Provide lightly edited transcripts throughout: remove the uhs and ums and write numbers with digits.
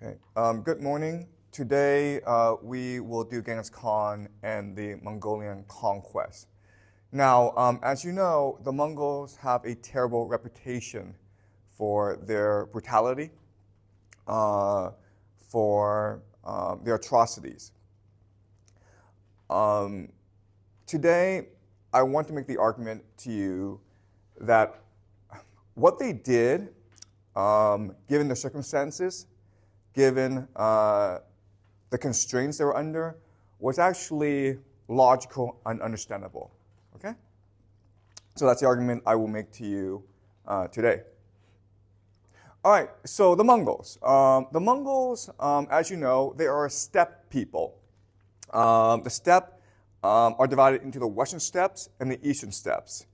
Okay. Good morning. Today we will do Genghis Khan and the Mongolian conquest. Now, as you know, the Mongols have a terrible reputation for their brutality, for their atrocities. Today, I want to make the argument to you that what they did, given the circumstances, given the constraints they were under, was actually logical and understandable. Okay? So that's the argument I will make to you today. All right, so the Mongols. The Mongols, as you know, they are a steppe people. The steppe are divided into the western steppes and the eastern steppes.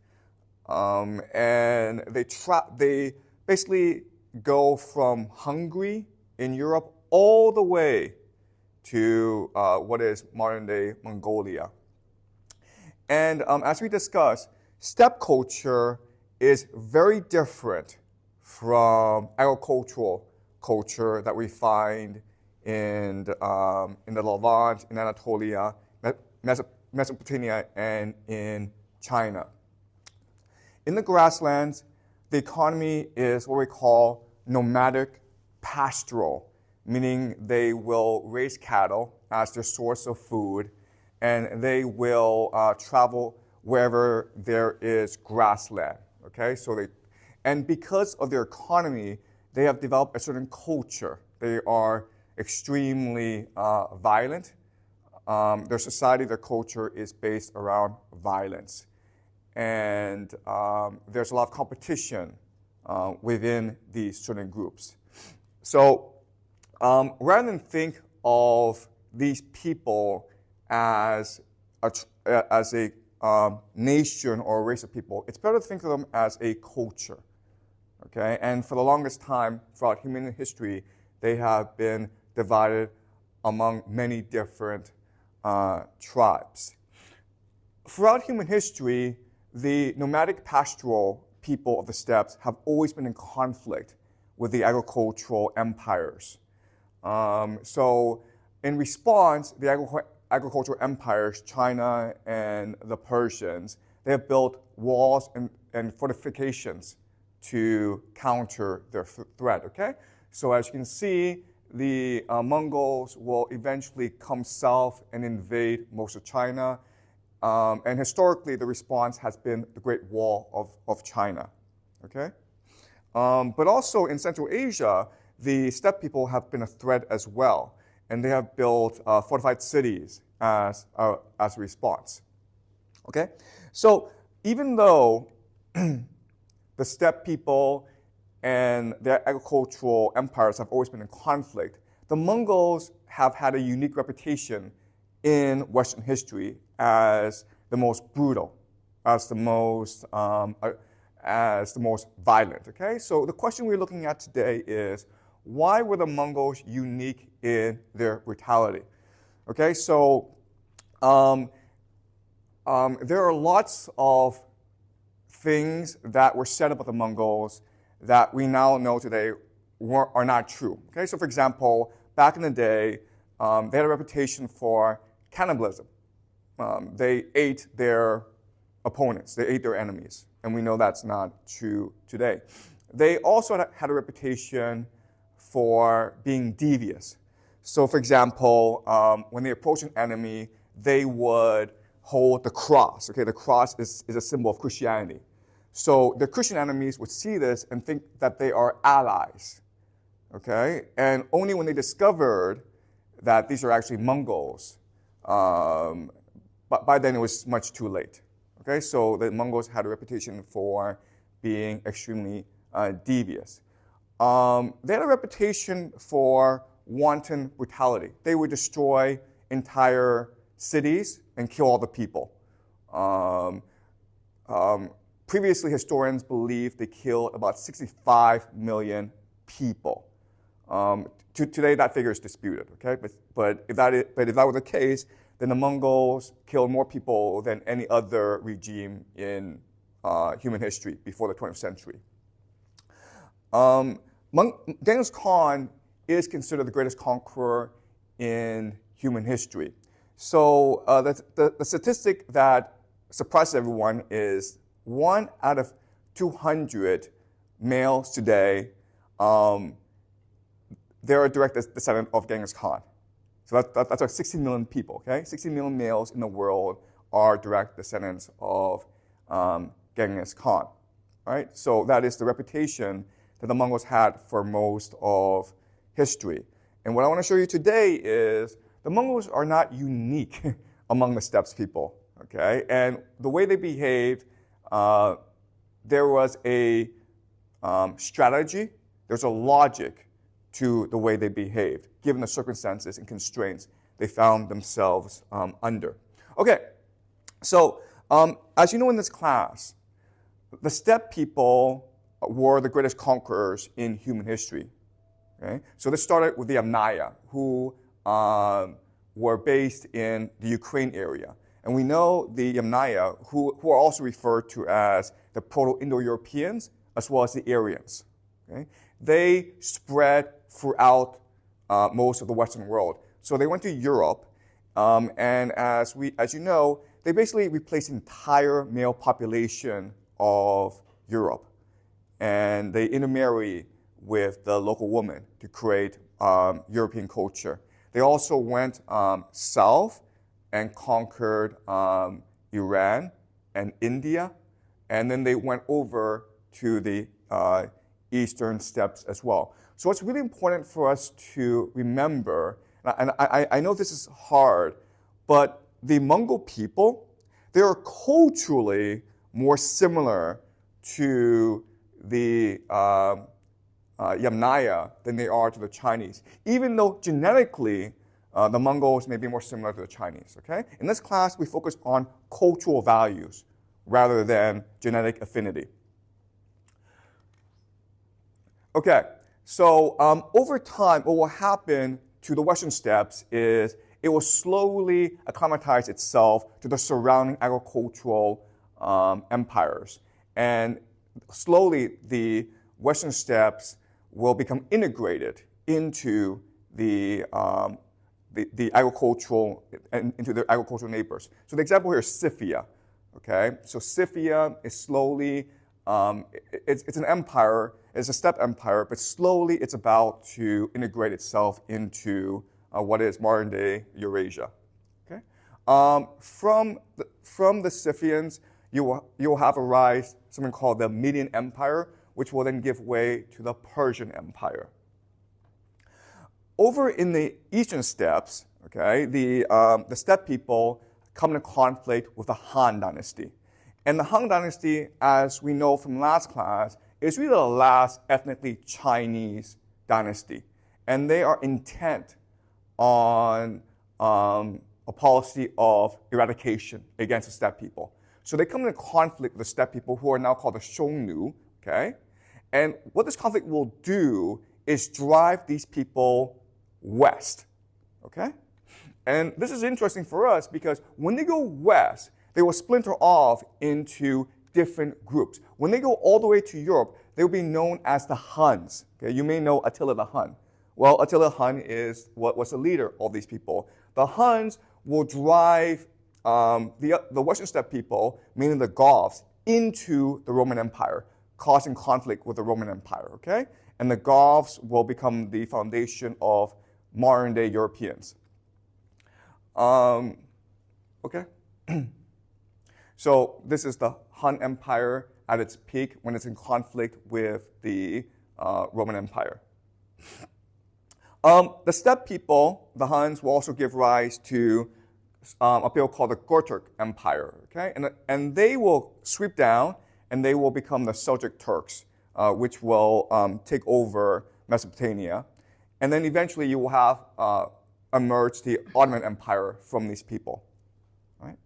And they basically go from Hungary in Europe all the way to what is modern-day Mongolia. And as we discussed, steppe culture is very different from agricultural culture that we find in the Levant, in Anatolia, Mesopotamia, and in China. In the grasslands, the economy is what we call nomadic pastoral, meaning they will raise cattle as their source of food, and they will travel wherever there is grassland. Okay, and because of their economy, they have developed a certain culture. They are extremely violent. Their society, their culture is based around violence. And there's a lot of competition within these certain groups. So rather than think of these people as a nation or a race of people, it's better to think of them as a culture. Okay? And for the longest time throughout human history, they have been divided among many different tribes. Throughout human history, the nomadic pastoral people of the steppes have always been in conflict with the agricultural empires. So in response, the agricultural empires, China and the Persians, they have built walls and fortifications to counter their threat, okay? So as you can see, the Mongols will eventually come south and invade most of China. And historically, the response has been the Great Wall of China, okay? But also in Central Asia, the steppe people have been a threat as well, and they have built fortified cities as a response, okay? So even though the steppe people and their agricultural empires have always been in conflict, the Mongols have had a unique reputation in Western history as the most brutal, as the most violent. Okay, so the question we're looking at today is, why were the Mongols unique in their brutality? Okay, so there are lots of things that were said about the Mongols that we now know today are not true. Okay, so for example, back in the day, they had a reputation for cannibalism. They ate their opponents, they ate their enemies, and we know that's not true today. They also had a reputation for being devious. So for example, when they approached an enemy, they would hold the cross. Okay, the cross is a symbol of Christianity. So the Christian enemies would see this and think that they are allies. Okay, and only when they discovered that these are actually Mongols, but by then it was much too late. Okay, so the Mongols had a reputation for being extremely devious. They had a reputation for wanton brutality. They would destroy entire cities and kill all the people. Previously, historians believed they killed about 65 million people. Today, that figure is disputed. Okay, but if that were the case, then the Mongols killed more people than any other regime in human history before the 20th century. Genghis Khan is considered the greatest conqueror in human history. So the statistic that surprises everyone is 1 out of 200 males today, they're a direct descendant of Genghis Khan. So that's like 60 million people, okay? 60 million males in the world are direct descendants of Genghis Khan, right? So that is the reputation that the Mongols had for most of history. And what I want to show you today is the Mongols are not unique among the steppes people, okay? And the way they behaved, there was a strategy, there's a logic to the way they behaved, given the circumstances and constraints they found themselves under. Okay, so as you know in this class, the steppe people were the greatest conquerors in human history. Okay? So this started with the Yamnaya, who were based in the Ukraine area. And we know the Yamnaya, who are also referred to as the Proto Indo-Europeans, as well as the Aryans. Okay? They spread throughout most of the Western world. So they went to Europe, and as you know, they basically replaced the entire male population of Europe. And they intermarry with the local woman to create European culture. They also went south and conquered Iran and India, and then they went over to the eastern steppes as well. So it's really important for us to remember, and I know this is hard, but the Mongol people, they are culturally more similar to the Yamnaya than they are to the Chinese, even though genetically the Mongols may be more similar to the Chinese, okay? In this class, we focus on cultural values rather than genetic affinity. Okay, so over time, what will happen to the Western steppes is it will slowly acclimatize itself to the surrounding agricultural empires. And slowly, the Western steppes will become integrated into the agricultural and into their agricultural neighbors. So the example here is Scythia. Okay, so Scythia is slowly it's an empire, it's a steppe empire, but slowly it's about to integrate itself into what is modern-day Eurasia. Okay, from the Scythians, you will have a rise, something called the Median Empire, which will then give way to the Persian Empire. Over in the eastern steppes, okay, the steppe people come into conflict with the Han dynasty. And the Han dynasty, as we know from last class, is really the last ethnically Chinese dynasty. And they are intent on a policy of eradication against the steppe people. So they come into conflict with the steppe people, who are now called the Xiongnu, okay? And what this conflict will do is drive these people west, okay? And this is interesting for us because when they go west, they will splinter off into different groups. When they go all the way to Europe, they will be known as the Huns. Okay? You may know Attila the Hun. Well, Attila the Hun is what was the leader of these people. The Huns will drive the Western steppe people, meaning the Goths, into the Roman Empire, causing conflict with the Roman Empire. Okay? And the Goths will become the foundation of modern-day Europeans. Okay? So this is the Hun Empire at its peak when it's in conflict with the Roman Empire. The steppe people, the Huns, will also give rise to a people called the Gurturk Empire. Okay? And they will sweep down and they will become the Seljuk Turks, which will take over Mesopotamia. And then eventually you will have emerge the Ottoman Empire from these people. Right?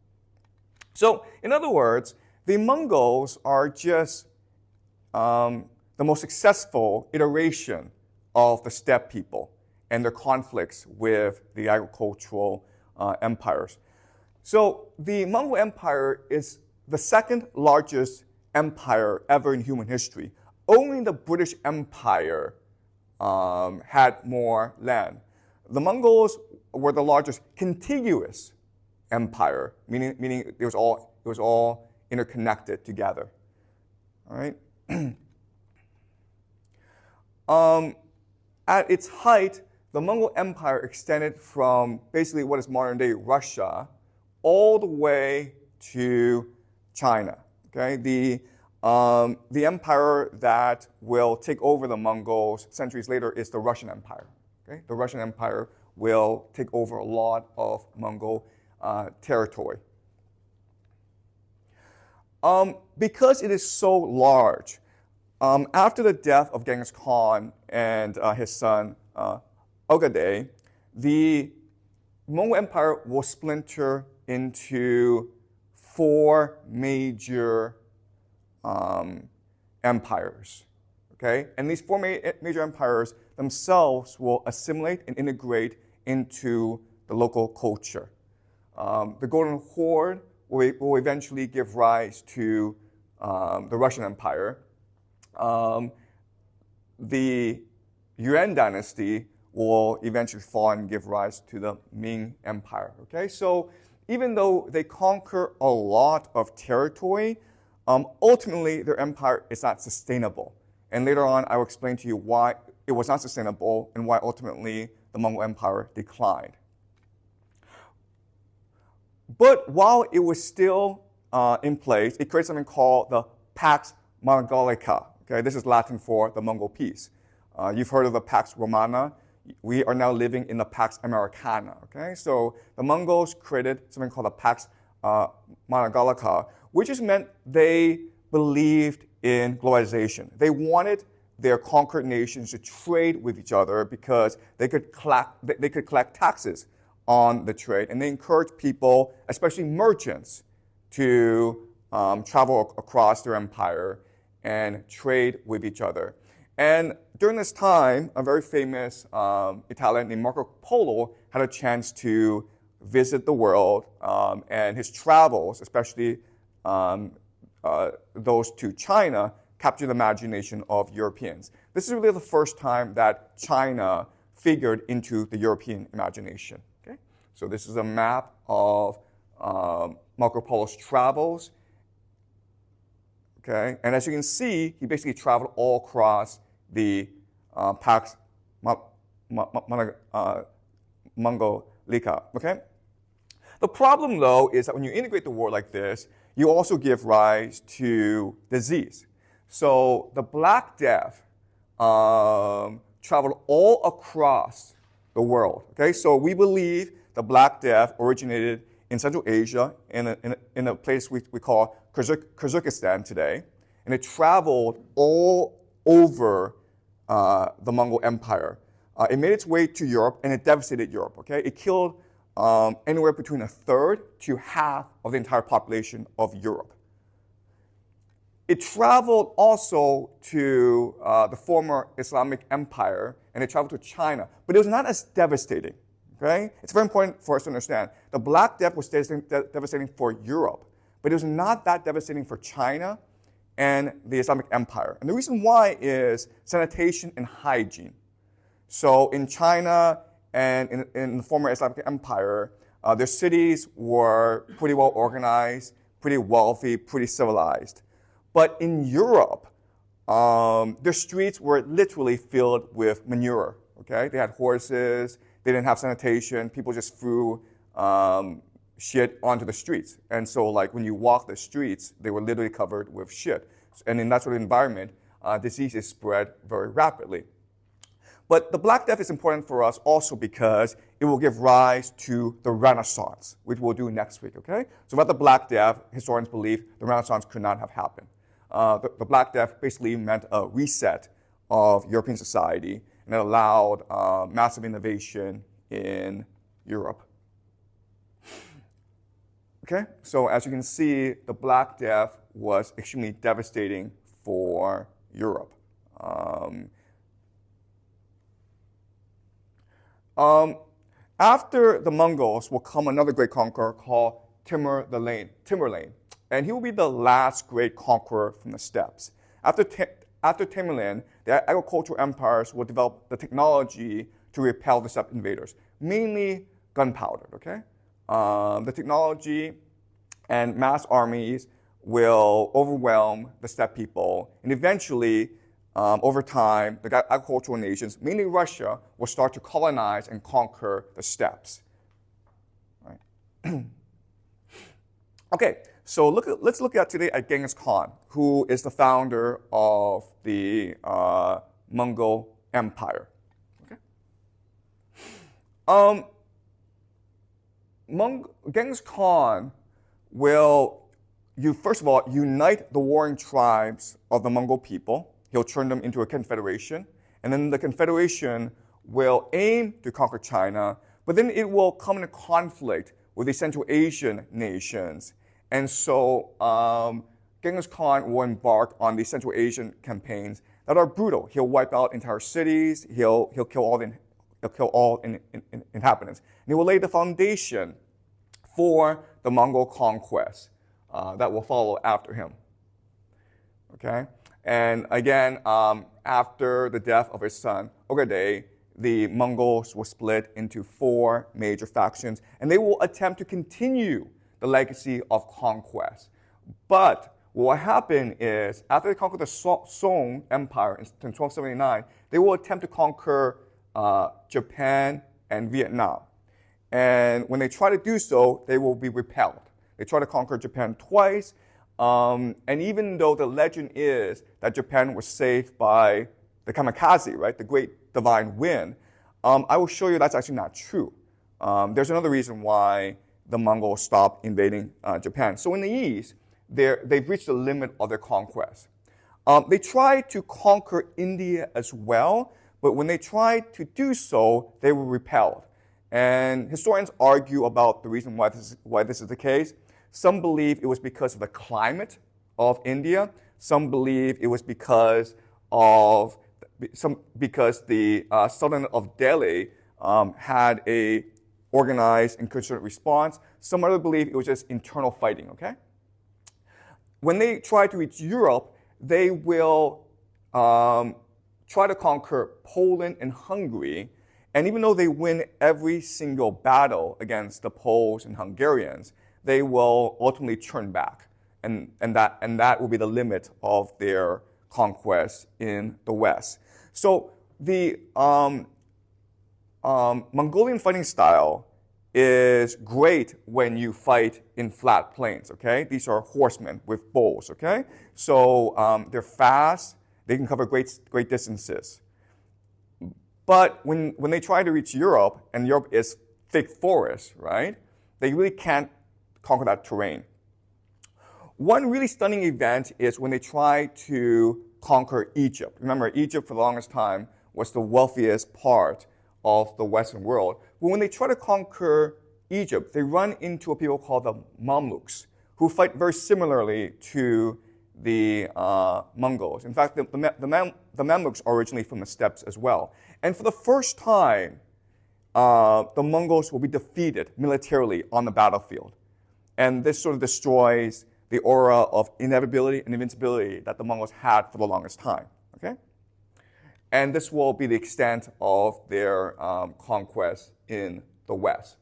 So, in other words, the Mongols are just the most successful iteration of the steppe people and their conflicts with the agricultural empires. So, the Mongol Empire is the second largest empire ever in human history. Only the British Empire had more land. The Mongols were the largest contiguous empire, meaning it was all interconnected together. All right. At its height, the Mongol Empire extended from basically what is modern-day Russia all the way to China. Okay, the empire that will take over the Mongols centuries later is the Russian Empire. Okay, the Russian Empire will take over a lot of Mongol territory. Because it is so large, after the death of Genghis Khan and his son Ogedei, the Mongol Empire will splinter into 4 major empires. Okay? And these 4 major empires themselves will assimilate and integrate into the local culture. The Golden Horde will eventually give rise to the Russian Empire. The Yuan dynasty will eventually fall and give rise to the Ming Empire. Okay, so even though they conquer a lot of territory, ultimately their empire is not sustainable. And later on, I will explain to you why it was not sustainable and why ultimately the Mongol Empire declined. But while it was still in place, it created something called the Pax Mongolica. Okay, this is Latin for the Mongol peace. You've heard of the Pax Romana. We are now living in the Pax Americana. Okay, so the Mongols created something called the Pax Mongolica, which just meant they believed in globalization. They wanted their conquered nations to trade with each other because they could collect taxes on the trade, and they encouraged people, especially merchants, to travel across their empire and trade with each other. And during this time, a very famous Italian named Marco Polo had a chance to visit the world, and his travels, especially those to China, captured the imagination of Europeans. This is really the first time that China figured into the European imagination. Okay? So this is a map of Marco Polo's travels. Okay? And as you can see, he basically traveled all across the Pax Mongolica. Okay? The problem, though, is that when you integrate the world like this, you also give rise to disease. So the Black Death traveled all across the world. Okay, so we believe the Black Death originated in Central Asia, in a place we call Kyrgyzstan today, and it traveled all over the Mongol Empire. It made its way to Europe, and it devastated Europe. Okay, it killed anywhere between 1/3 to half of the entire population of Europe. It traveled also to the former Islamic Empire, and it traveled to China, but it was not as devastating. Okay? It's very important for us to understand. The Black Death was devastating for Europe, but it was not that devastating for China and the Islamic Empire. And the reason why is sanitation and hygiene. So in China and in the former Islamic Empire, their cities were pretty well organized, pretty wealthy, pretty civilized. But in Europe, their streets were literally filled with manure. Okay, they had horses. They didn't have sanitation. People just threw shit onto the streets. And so, like, when you walk the streets, they were literally covered with shit. And in that sort of environment, disease is spread very rapidly. But the Black Death is important for us also because it will give rise to the Renaissance, which we'll do next week, okay? So without the Black Death, historians believe the Renaissance could not have happened. The Black Death basically meant a reset of European society, and it allowed massive innovation in Europe. Okay, so as you can see, the Black Death was extremely devastating for Europe. After the Mongols will come another great conqueror called Tamerlane, and he will be the last great conqueror from the steppes. After after Tamerlane, the agricultural empires will develop the technology to repel the steppe invaders, mainly gunpowder, okay? The technology and mass armies will overwhelm the steppe people, and eventually, over time, the agricultural nations, mainly Russia, will start to colonize and conquer the steppes. Right? Okay, so let's look at today at Genghis Khan, who is the founder of the Mongol Empire. Okay? Genghis Khan will, first of all, unite the warring tribes of the Mongol people. He'll turn them into a confederation, and then the confederation will aim to conquer China, but then it will come into conflict with the Central Asian nations. And so Genghis Khan will embark on the Central Asian campaigns that are brutal. He'll wipe out entire cities. He'll kill all inhabitants. And he will lay the foundation for the Mongol conquests that will follow after him. Okay? And again, after the death of his son, Ogedei, the Mongols were split into 4 major factions, and they will attempt to continue the legacy of conquest. But what will happen is, after they conquer the Song Empire in 1279, they will attempt to conquer Japan and Vietnam. And when they try to do so, they will be repelled. They try to conquer Japan twice, and even though the legend is that Japan was saved by the kamikaze, right, the great divine wind, I will show you that's actually not true. There's another reason why the Mongols stopped invading Japan. So in the east, they've reached the limit of their conquest. They tried to conquer India as well, but when they tried to do so, they were repelled. And historians argue about the reason why this is the case. Some believe it was because of the climate of India. Some believe it was because the Sultan of Delhi had a organized and concerted response. Some other believe it was just internal fighting, okay? When they try to reach Europe, they will try to conquer Poland and Hungary. And even though they win every single battle against the Poles and Hungarians, they will ultimately turn back. And that will be the limit of their conquest in the West. So the Mongolian fighting style is great when you fight in flat plains, okay? These are horsemen with bows, okay? So they're fast, they can cover great distances. But when they try to reach Europe, and Europe is thick forest, right? They really can't conquer that terrain. One really stunning event is when they try to conquer Egypt. Remember, Egypt for the longest time was the wealthiest part of the Western world. But when they try to conquer Egypt, they run into a people called the Mamluks, who fight very similarly to the Mongols. In fact, the Mamluks are originally from the steppes as well. And for the first time, the Mongols will be defeated militarily on the battlefield. And this sort of destroys the aura of inevitability and invincibility that the Mongols had for the longest time. Okay? And this will be the extent of their conquest in the West.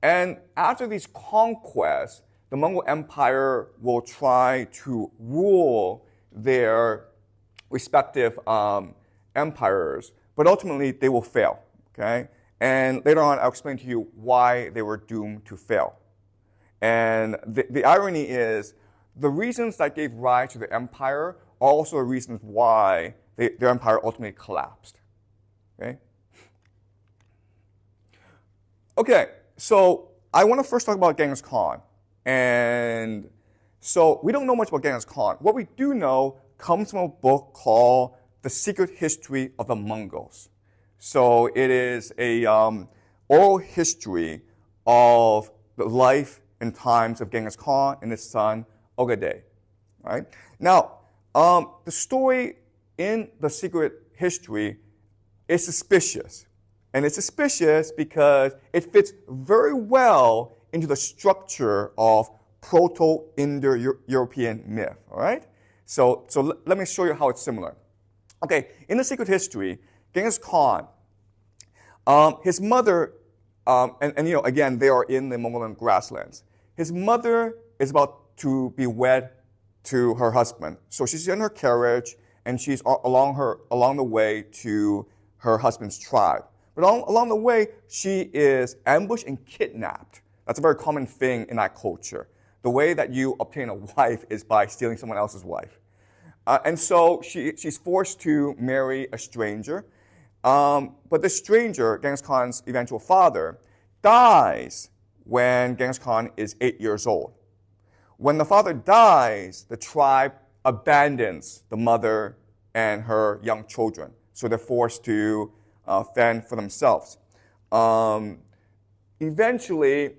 And after these conquests, the Mongol Empire will try to rule their respective empires, but ultimately they will fail. Okay? And later on, I'll explain to you why they were doomed to fail. And the irony is, the reasons that gave rise to the empire are also the reasons why their empire ultimately collapsed. Okay? Okay, so I want to first talk about Genghis Khan. And so we don't know much about Genghis Khan. What we do know comes from a book called The Secret History of the Mongols. So it is a oral history of the life and times of Genghis Khan and his son, Ogedei. Right? Now, the story in The Secret History is suspicious. And it's suspicious because it fits very well into the structure of Proto Indo-European myth. All right? So let me show you how it's similar. Okay, in the secret history, Genghis Khan, his mother, and again, they are in the Mongolian grasslands. His mother is about to be wed to her husband. So she's in her carriage, and she's along the way to her husband's tribe. But along the way, she is ambushed and kidnapped. That's a very common thing in that culture. The way that you obtain a wife is by stealing someone else's wife. And so she's forced to marry a stranger. But the stranger, Genghis Khan's eventual father, dies when Genghis Khan is 8 years old. When the father dies, the tribe abandons the mother and her young children. So they're forced to fend for themselves. Eventually,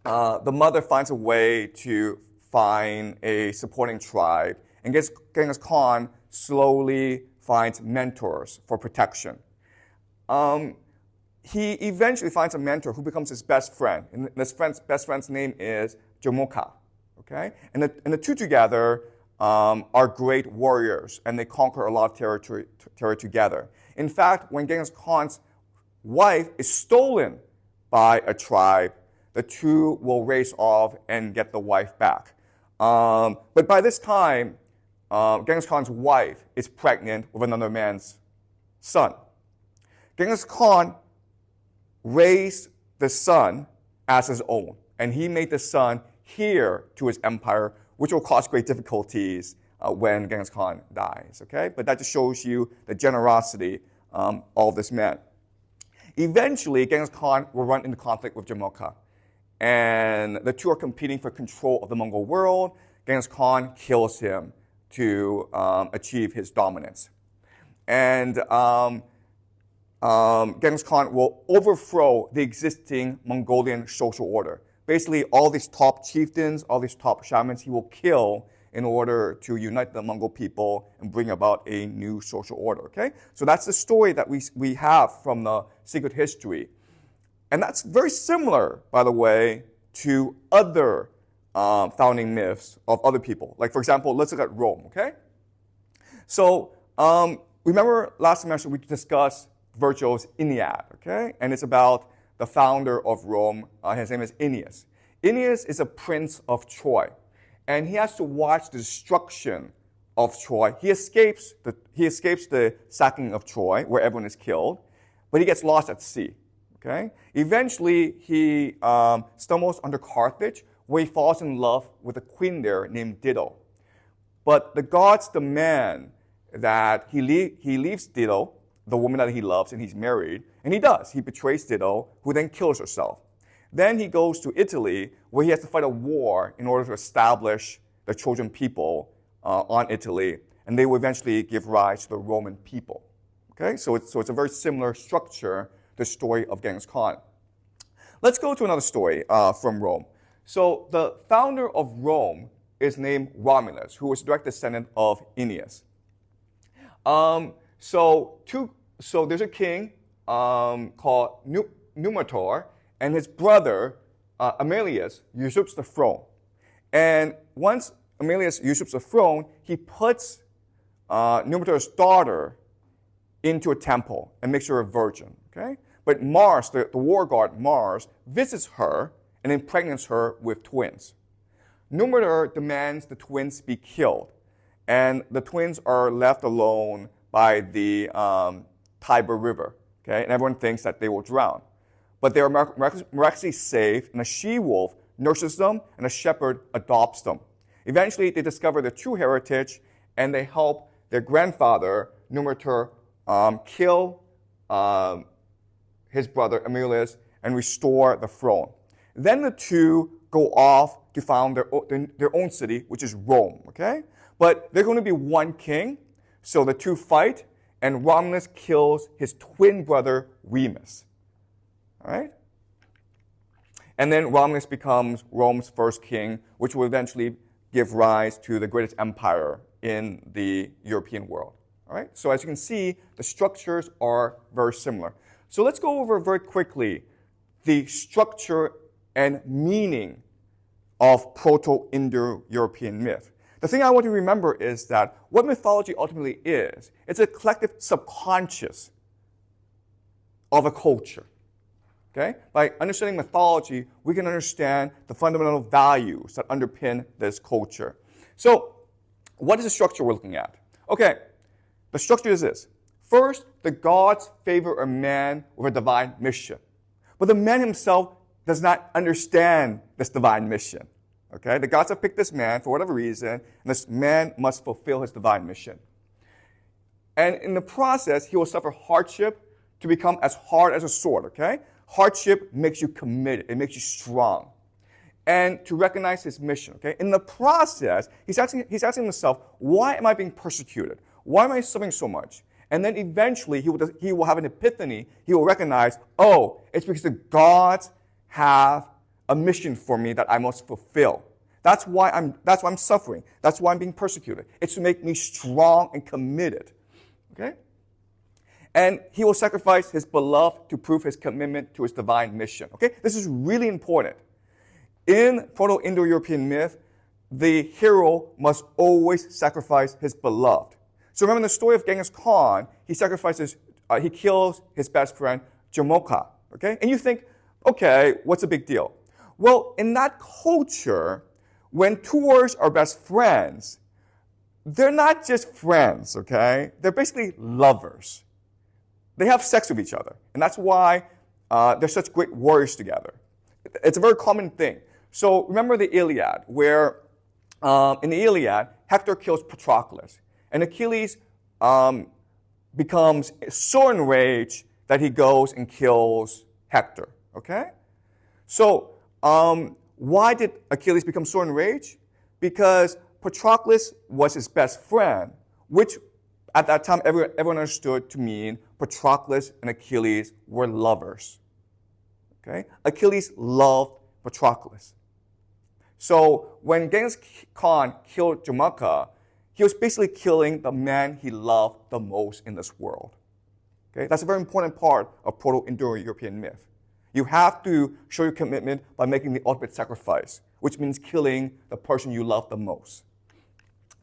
the mother finds a way to find a supporting tribe, and Genghis Khan slowly finds mentors for protection. He eventually finds a mentor who becomes his best friend, and this best friend's name is Jamoka. Okay, and the two together are great warriors, and they conquer a lot of territory together. In fact, when Genghis Khan's wife is stolen by a tribe, the two will race off and get the wife back. But by this time, Genghis Khan's wife is pregnant with another man's son. Genghis Khan raised the son as his own, and he made the son heir to his empire, which will cause great difficulties when Genghis Khan dies. Okay, but that just shows you the generosity of this man. Eventually, Genghis Khan will run into conflict with Jamoka, and the two are competing for control of the Mongol world. Genghis Khan kills him to achieve his dominance. And Genghis Khan will overthrow the existing Mongolian social order. Basically, all these top chieftains, all these top shamans, he will kill in order to unite the Mongol people and bring about a new social order, okay? So that's the story that we have from the secret history. And that's very similar, by the way, to other founding myths of other people. Like, for example, let's look at Rome, okay? So remember last semester we discussed Virgil's Aeneid, okay? And it's about the founder of Rome. His name is Aeneas. Aeneas is a prince of Troy, and he has to watch the destruction of Troy. He escapes the sacking of Troy, where everyone is killed, but he gets lost at sea. Okay? Eventually, he stumbles under Carthage, where he falls in love with a queen there named Dido. But the gods demand that he leaves Dido, the woman that he loves, and he's married. And he does. He betrays Dido, who then kills herself. Then he goes to Italy, where he has to fight a war in order to establish the Trojan people on Italy. And they will eventually give rise to the Roman people. Okay? So it's a very similar structure, the story of Genghis Khan. Let's go to another story from Rome. So the founder of Rome is named Romulus, who was a direct descendant of Aeneas. So there's a king called Numitor, and his brother Amelius usurps the throne. And once Amelius usurps the throne, he puts Numitor's daughter into a temple and makes her a virgin. Okay, but Mars, the war god Mars, visits her and impregnates her with twins. Numitor demands the twins be killed, and the twins are left alone by the Tiber River, okay? And everyone thinks that they will drown. But they are miraculously saved, and a she-wolf nurses them, and a shepherd adopts them. Eventually, they discover their true heritage, and they help their grandfather, Numitor, kill his brother, Amelius, and restore the throne. Then the two go off to found their own city, which is Rome, okay? But they're going to be one king, so the two fight, and Romulus kills his twin brother, Remus. All right? And then Romulus becomes Rome's first king, which will eventually give rise to the greatest empire in the European world. All right? So as you can see, the structures are very similar. So let's go over very quickly the structure and meaning of Proto Indo-European myth. the thing I want you to remember is that what mythology ultimately is, it's a collective subconscious of a culture. Okay? By understanding mythology, we can understand the fundamental values that underpin this culture. So, what is the structure we're looking at? Okay, the structure is this. First, the gods favor a man with a divine mission. But the man himself does not understand this divine mission. Okay? The gods have picked this man for whatever reason, and this man must fulfill his divine mission. And in the process, he will suffer hardship to become as hard as a sword, okay? Hardship makes you committed. It makes you strong. And to recognize his mission, okay? In the process, he's asking himself, why am I being persecuted? Why am I suffering so much? And then eventually, he will have an epiphany. He will recognize, oh, it's because the gods have a mission for me that I must fulfill. That's why I'm suffering. That's why I'm being persecuted. It's to make me strong and committed, okay? And he will sacrifice his beloved to prove his commitment to his divine mission. Okay? This is really important. In Proto Indo-European myth, the hero must always sacrifice his beloved. So remember in the story of Genghis Khan, he kills his best friend, Jamoka. Okay? And you think, okay, what's the big deal? Well, in that culture, when two warriors are best friends, they're not just friends, okay? They're basically lovers. They have sex with each other, and that's why they're such great warriors together. It's a very common thing. So remember the Iliad, where in the Iliad, Hector kills Patroclus, and Achilles becomes so enraged that he goes and kills Hector, okay? So why did Achilles become so enraged? Because Patroclus was his best friend, which at that time everyone understood to mean Patroclus and Achilles were lovers. Okay? Achilles loved Patroclus. So when Genghis Khan killed Jamoka, he was basically killing the man he loved the most in this world. Okay? That's a very important part of Proto Indo-European myth. You have to show your commitment by making the ultimate sacrifice, which means killing the person you love the most.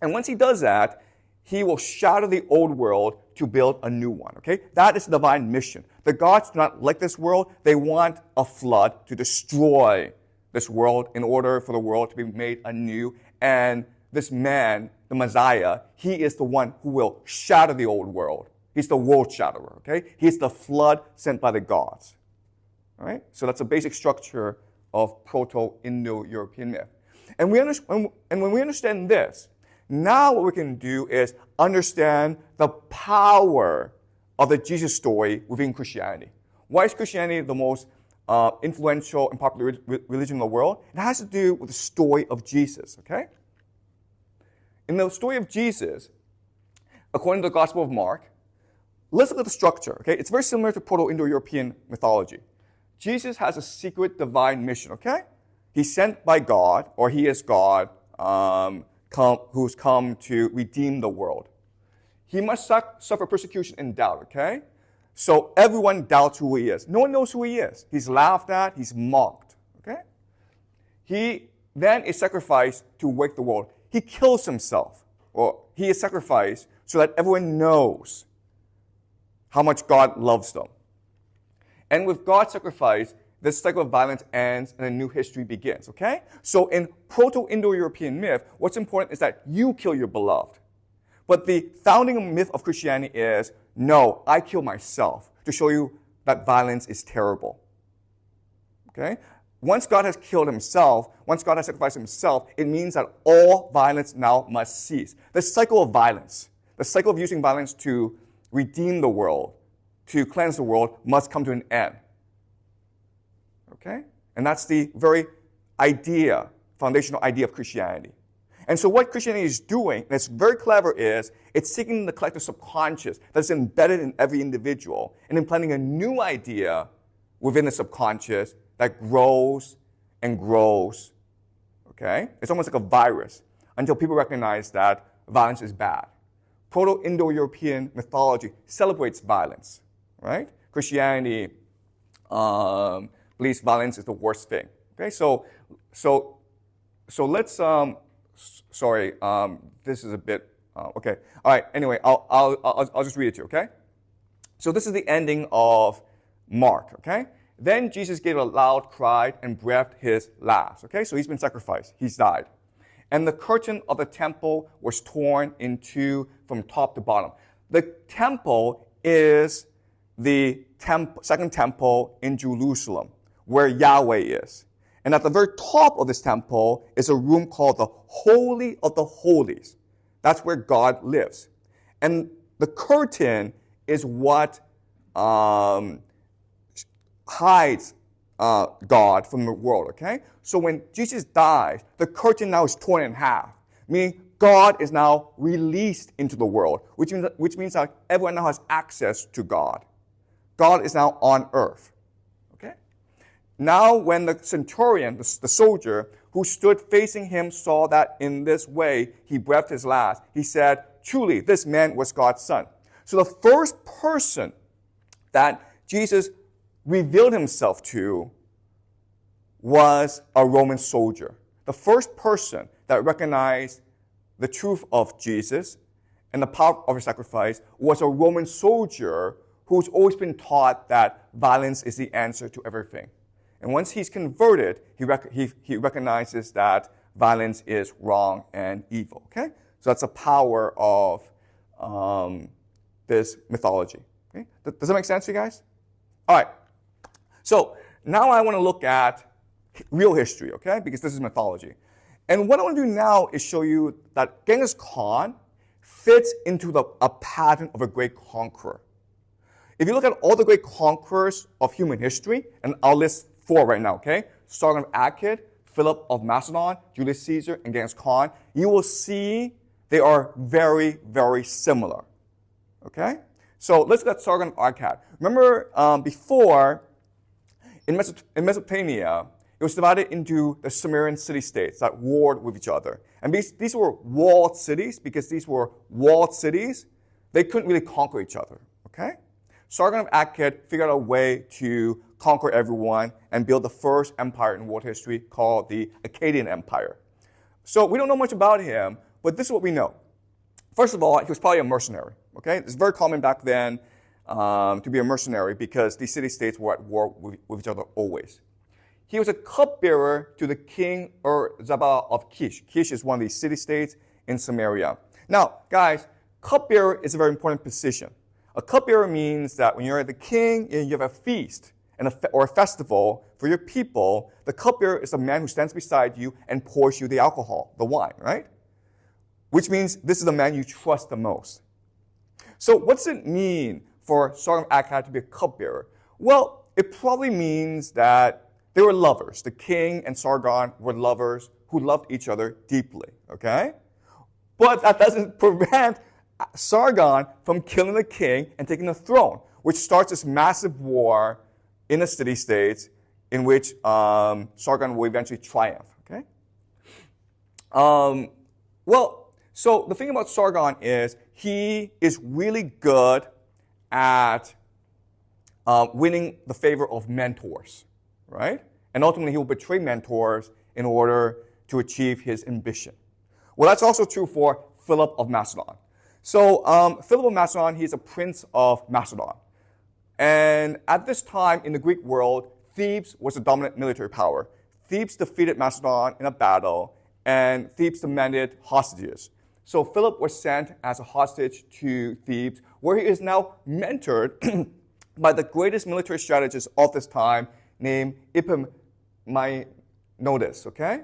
And once he does that, he will shatter the old world to build a new one, okay? That is the divine mission. The gods do not like this world. They want a flood to destroy this world in order for the world to be made anew. And this man, the Messiah, he is the one who will shatter the old world. He's the world shatterer, okay? He's the flood sent by the gods, all right? So that's a basic structure of Proto-Indo-European myth. And when we understand this, now what we can do is understand the power of the Jesus story within Christianity. Why is Christianity the most influential and popular religion in the world? It has to do with the story of Jesus, okay? In the story of Jesus, according to the Gospel of Mark, let's look at the structure, okay? It's very similar to Proto-Indo-European mythology. Jesus has a secret divine mission, okay? He's sent by God, or he is God, who's come to redeem the world. He must suffer persecution and doubt, okay? So everyone doubts who he is. No one knows who he is. He's laughed at, he's mocked, okay? He then is sacrificed to wake the world. He kills himself, or he is sacrificed so that everyone knows how much God loves them. And with God's sacrifice, this cycle of violence ends and a new history begins, okay? So in Proto-Indo-European myth, what's important is that you kill your beloved. But the founding myth of Christianity is, no, I kill myself to show you that violence is terrible, okay? Once God has killed himself, once God has sacrificed himself, it means that all violence now must cease. The cycle of violence, the cycle of using violence to redeem the world, to cleanse the world, must come to an end. Okay? And that's the very idea, foundational idea of Christianity. And so what Christianity is doing, and it's very clever, is it's taking the collective subconscious that's embedded in every individual and implanting a new idea within the subconscious that grows and grows. Okay? It's almost like a virus until people recognize that violence is bad. Proto-Indo-European mythology celebrates violence, right? Christianity believes violence is the worst thing. Okay, so let's sorry, this is a bit, okay. All right, anyway, I'll just read it to you, okay? So this is the ending of Mark, okay? Then Jesus gave a loud cry and breathed his last, okay? So he's been sacrificed. He's died. And the curtain of the temple was torn in two from top to bottom. The temple is the second temple in Jerusalem, where Yahweh is. And at the very top of this temple is a room called the Holy of the Holies. That's where God lives. And the curtain is what hides God from the world, okay? So when Jesus dies, the curtain now is torn in half, meaning God is now released into the world, which means that everyone now has access to God. God is now on earth, okay? Now when the centurion, the soldier, who stood facing him saw that in this way he breathed his last, he said, truly, this man was God's son. So the first person that Jesus revealed himself to was a Roman soldier. The first person that recognized the truth of Jesus and the power of his sacrifice was a Roman soldier who's always been taught that violence is the answer to everything. And once he's converted, he recognizes that violence is wrong and evil, okay? So that's the power of this mythology, okay? Does that make sense to you guys? All right. So now I want to look at real history, okay? Because this is mythology. And what I want to do now is show you that Genghis Khan fits into a pattern of a great conqueror. If you look at all the great conquerors of human history, and I'll list 4 right now, okay? Sargon of Akkad, Philip of Macedon, Julius Caesar, and Genghis Khan, you will see they are very, very similar, okay? So let's look at Sargon of Akkad. Remember before, in Mesopotamia, it was divided into the Sumerian city-states that warred with each other. And these were walled cities. Because these were walled cities, they couldn't really conquer each other, okay? Sargon of Akkad figured out a way to conquer everyone and build the first empire in world history called the Akkadian Empire. So we don't know much about him, but this is what we know. First of all, he was probably a mercenary, okay? It's very common back then to be a mercenary because these city-states were at war with each other always. He was a cupbearer to the king Zabba of Kish. Kish is one of these city-states in Samaria. Now, guys, cupbearer is a very important position. A cupbearer means that when you're at the king and you have a feast or a festival for your people, the cupbearer is the man who stands beside you and pours you the alcohol, the wine, right? Which means this is the man you trust the most. So what does it mean for Sargon of Akkad to be a cupbearer? Well, it probably means that they were lovers. The king and Sargon were lovers who loved each other deeply, okay? But that doesn't prevent Sargon from killing the king and taking the throne, which starts this massive war in the city-states in which Sargon will eventually triumph, okay? So the thing about Sargon is he is really good at winning the favor of mentors, right? And ultimately he will betray mentors in order to achieve his ambition. Well, that's also true for Philip of Macedon. So Philip of Macedon, he's a prince of Macedon. And at this time in the Greek world, Thebes was the dominant military power. Thebes defeated Macedon in a battle, and Thebes demanded hostages. So Philip was sent as a hostage to Thebes, where he is now mentored by the greatest military strategist of this time, named Epaminondas, okay?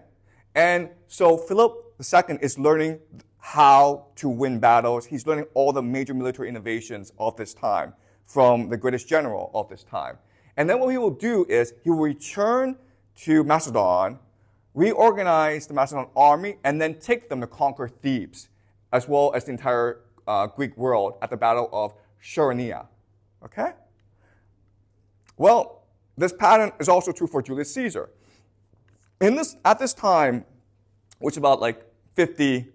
And so Philip II is learning how to win battles. He's learning all the major military innovations of this time from the greatest general of this time. And then what he will do is he will return to Macedon, reorganize the Macedon army, and then take them to conquer Thebes, as well as the entire Greek world at the Battle of Chaeronea. Okay? Well, this pattern is also true for Julius Caesar. At this time, which is about like 50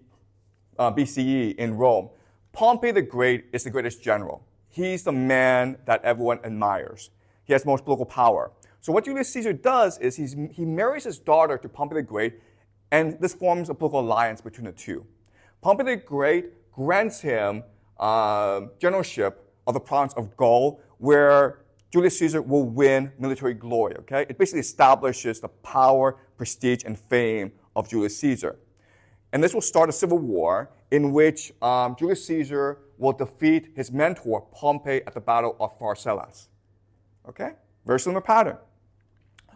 BCE in Rome, Pompey the Great is the greatest general. He's the man that everyone admires. He has most political power. So what Julius Caesar does is he marries his daughter to Pompey the Great, And this forms a political alliance between the two. Pompey the Great grants him generalship of the province of Gaul, where Julius Caesar will win military glory. Okay? It basically establishes the power, prestige, and fame of Julius Caesar. And this will start a civil war in which Julius Caesar will defeat his mentor, Pompey, at the Battle of Pharsalus. Okay? Very similar pattern.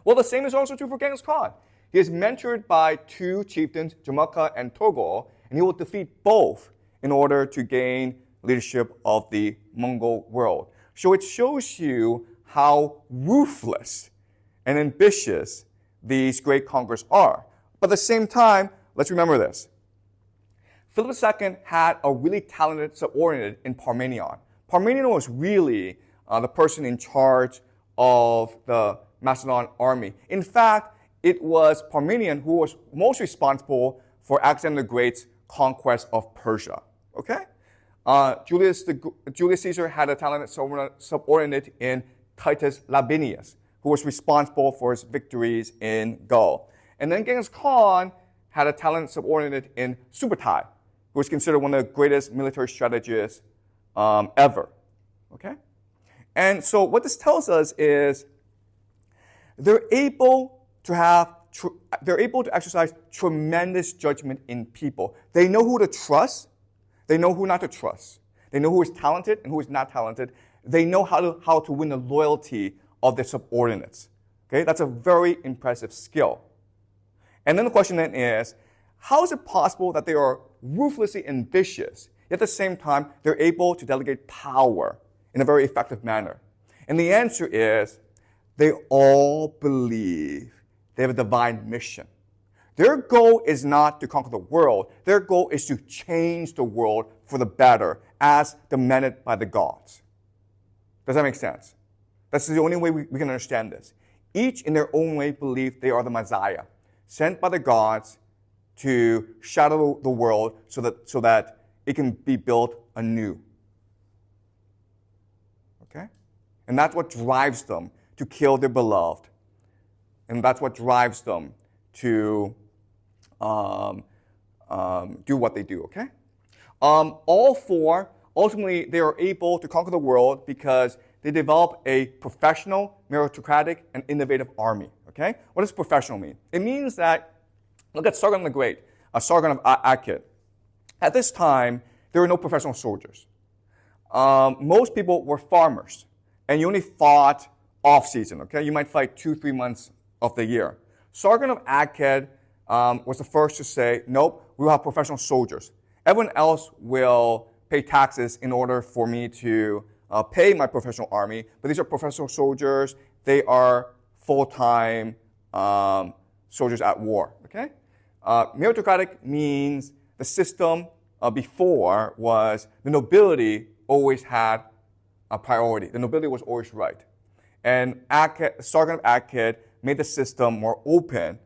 Well, the same is also true for Genghis Khan. He is mentored by two chieftains, Jamaka and Togol, and he will defeat both in order to gain leadership of the Mongol world. So it shows you how ruthless and ambitious these great conquerors are. But at the same time, let's remember this. Philip II had a really talented subordinate in Parmenion. Parmenion was really the person in charge of the Macedon army. In fact, it was Parmenion who was most responsible for Alexander the Great's conquest of Persia. Okay? Julius Caesar had a talented subordinate in Titus Labienus, who was responsible for his victories in Gaul. And then Genghis Khan had a talented subordinate in Subutai, who was considered one of the greatest military strategists ever. Okay? And so what this tells us is they're able to exercise tremendous judgment in people. They know who to trust. They know who not to trust. They know who is talented and who is not talented. They know how to win the loyalty of their subordinates. Okay, that's a very impressive skill. And then the question then is, how is it possible that they are ruthlessly ambitious, yet at the same time they're able to delegate power in a very effective manner? And the answer is, they all believe they have a divine mission. Their goal is not to conquer the world. Their goal is to change the world for the better as demanded by the gods. Does that make sense? That's the only way we can understand this. Each in their own way believe they are the Messiah, sent by the gods to shadow the world so that it can be built anew. Okay? And that's what drives them to kill their beloved. And that's what drives them to do what they do, okay? All four, ultimately, they are able to conquer the world because they develop a professional, meritocratic, and innovative army, okay? What does professional mean? It means that, look at Sargon the Great, Sargon of Akkad. At this time, there were no professional soldiers. Most people were farmers, and you only fought off-season, okay? You might fight 2-3 months of the year. Sargon of Akkad was the first to say, nope, we'll have professional soldiers. Everyone else will pay taxes in order for me to pay my professional army, but these are professional soldiers. They are full-time soldiers at war, okay? Meritocratic means the system before was the nobility always had a priority. The nobility was always right. And Sargon of Akkad made the system more open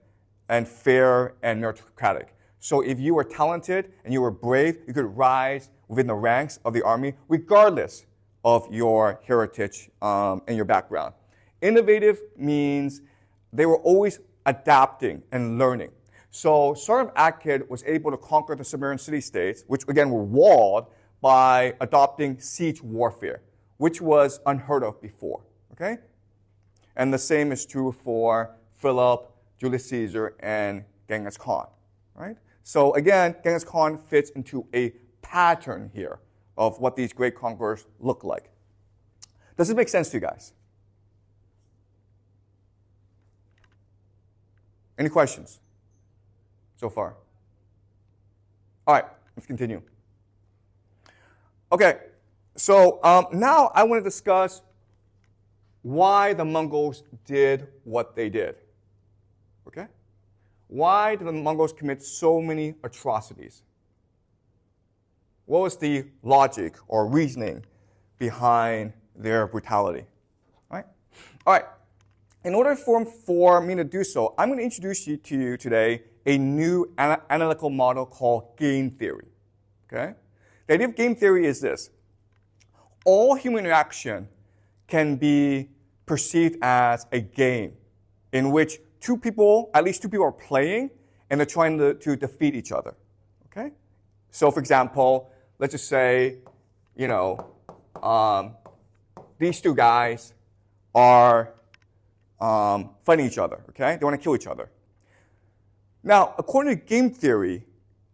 and fair and meritocratic. So if you were talented and you were brave, you could rise within the ranks of the army regardless of your heritage and your background. Innovative means they were always adapting and learning. So Sargon of Akkad was able to conquer the Sumerian city-states, which again were walled, by adopting siege warfare, which was unheard of before. Okay? And the same is true for Philip, Julius Caesar, and Genghis Khan. Right? So again, Genghis Khan fits into a pattern here of what these great conquerors look like. Does this make sense to you guys? Any questions so far? All right, let's continue. Okay, so now I want to discuss why the Mongols did what they did. Okay? Why did the Mongols commit so many atrocities? What was the logic or reasoning behind their brutality? All right. In order for me to do so, I'm going to introduce to you today a new analytical model called game theory. Okay? The idea of game theory is this. All human interaction can be perceived as a game in which at least two people are playing, and they're trying to defeat each other. Okay? So, for example, let's just say, these two guys are fighting each other. Okay? They want to kill each other. Now, according to game theory,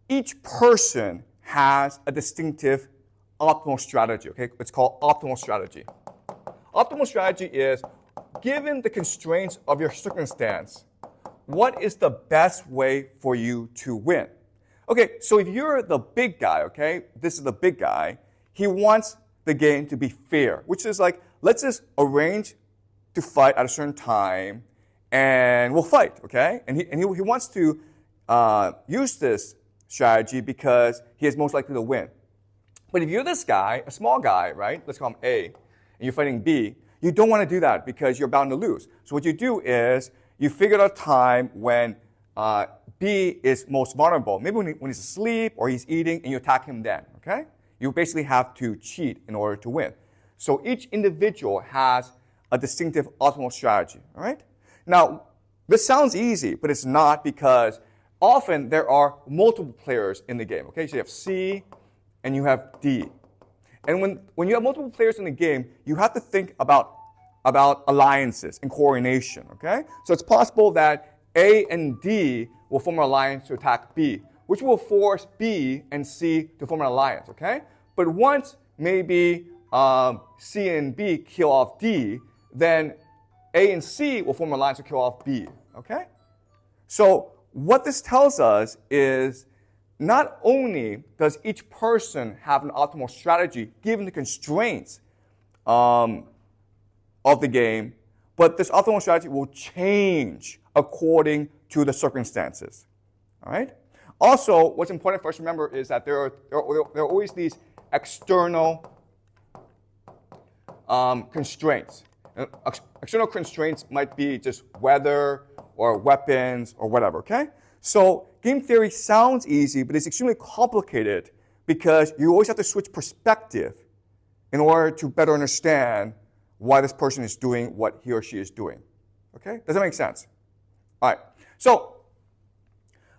each person has a distinctive optimal strategy. Okay? It's called optimal strategy. Optimal strategy is, given the constraints of your circumstance, what is the best way for you to win? Okay, so if you're the big guy, okay, this is the big guy, he wants the game to be fair, which is like, let's just arrange to fight at a certain time, and we'll fight, okay? And he wants to use this strategy because he is most likely to win. But if you're this guy, a small guy, right, let's call him A, and you're fighting B, you don't want to do that because you're bound to lose. So what you do is you figure out a time when B is most vulnerable. Maybe when he's asleep or he's eating, and you attack him then, okay? You basically have to cheat in order to win. So each individual has a distinctive optimal strategy, all right? Now, this sounds easy, but it's not, because often there are multiple players in the game, okay? So you have C and you have D. And when you have multiple players in the game, you have to think about alliances and coordination, okay? So it's possible that A and D will form an alliance to attack B, which will force B and C to form an alliance, okay? But once maybe C and B kill off D, then A and C will form an alliance to kill off B, okay? So what this tells us is, not only does each person have an optimal strategy given the constraints of the game, but this optimal strategy will change according to the circumstances. All right? Also, what's important for us to remember is that there are always these external constraints. External constraints might be just weather or weapons or whatever, okay? So game theory sounds easy, but it's extremely complicated because you always have to switch perspective in order to better understand why this person is doing what he or she is doing. Okay? Does that make sense? All right. So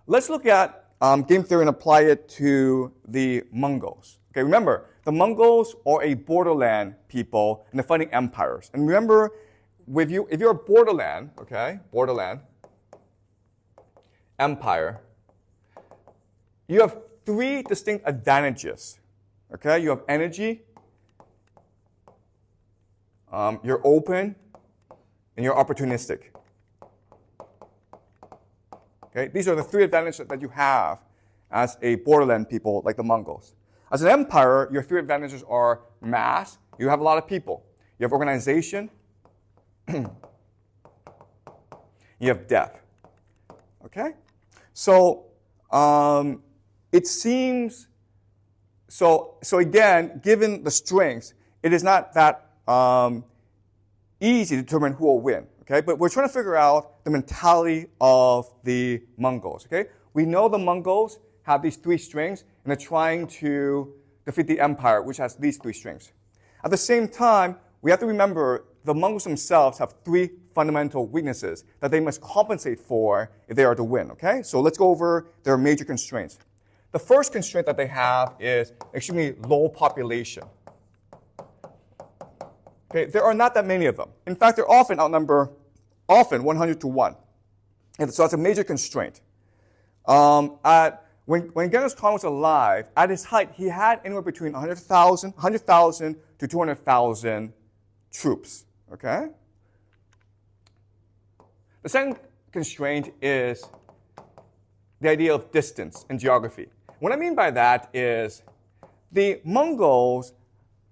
let's look at game theory and apply it to the Mongols. Okay, remember, the Mongols are a borderland people and they're fighting empires. And remember, if you're a borderland, okay, borderland empire, you have three distinct advantages. Okay, you have energy, you're open, and you're opportunistic. Okay, these are the three advantages that you have as a borderland people like the Mongols. As an empire, your three advantages are mass, you have a lot of people. You have organization, you have depth. Okay? So it seems, so again, given the strengths, it is not that easy to determine who will win. Okay? But we're trying to figure out the mentality of the Mongols. Okay? We know the Mongols have these three strengths, and they're trying to defeat the empire, which has these three strengths. At the same time, we have to remember the Mongols themselves have three fundamental weaknesses that they must compensate for if they are to win, okay? So let's go over their major constraints. The first constraint that they have is extremely low population. Okay, there are not that many of them. In fact, they're often outnumber 100 to 1. And so that's a major constraint. When Genghis Khan was alive, at his height, he had anywhere between 100,000 to 200,000 troops. Okay? The second constraint is the idea of distance and geography. What I mean by that is the Mongols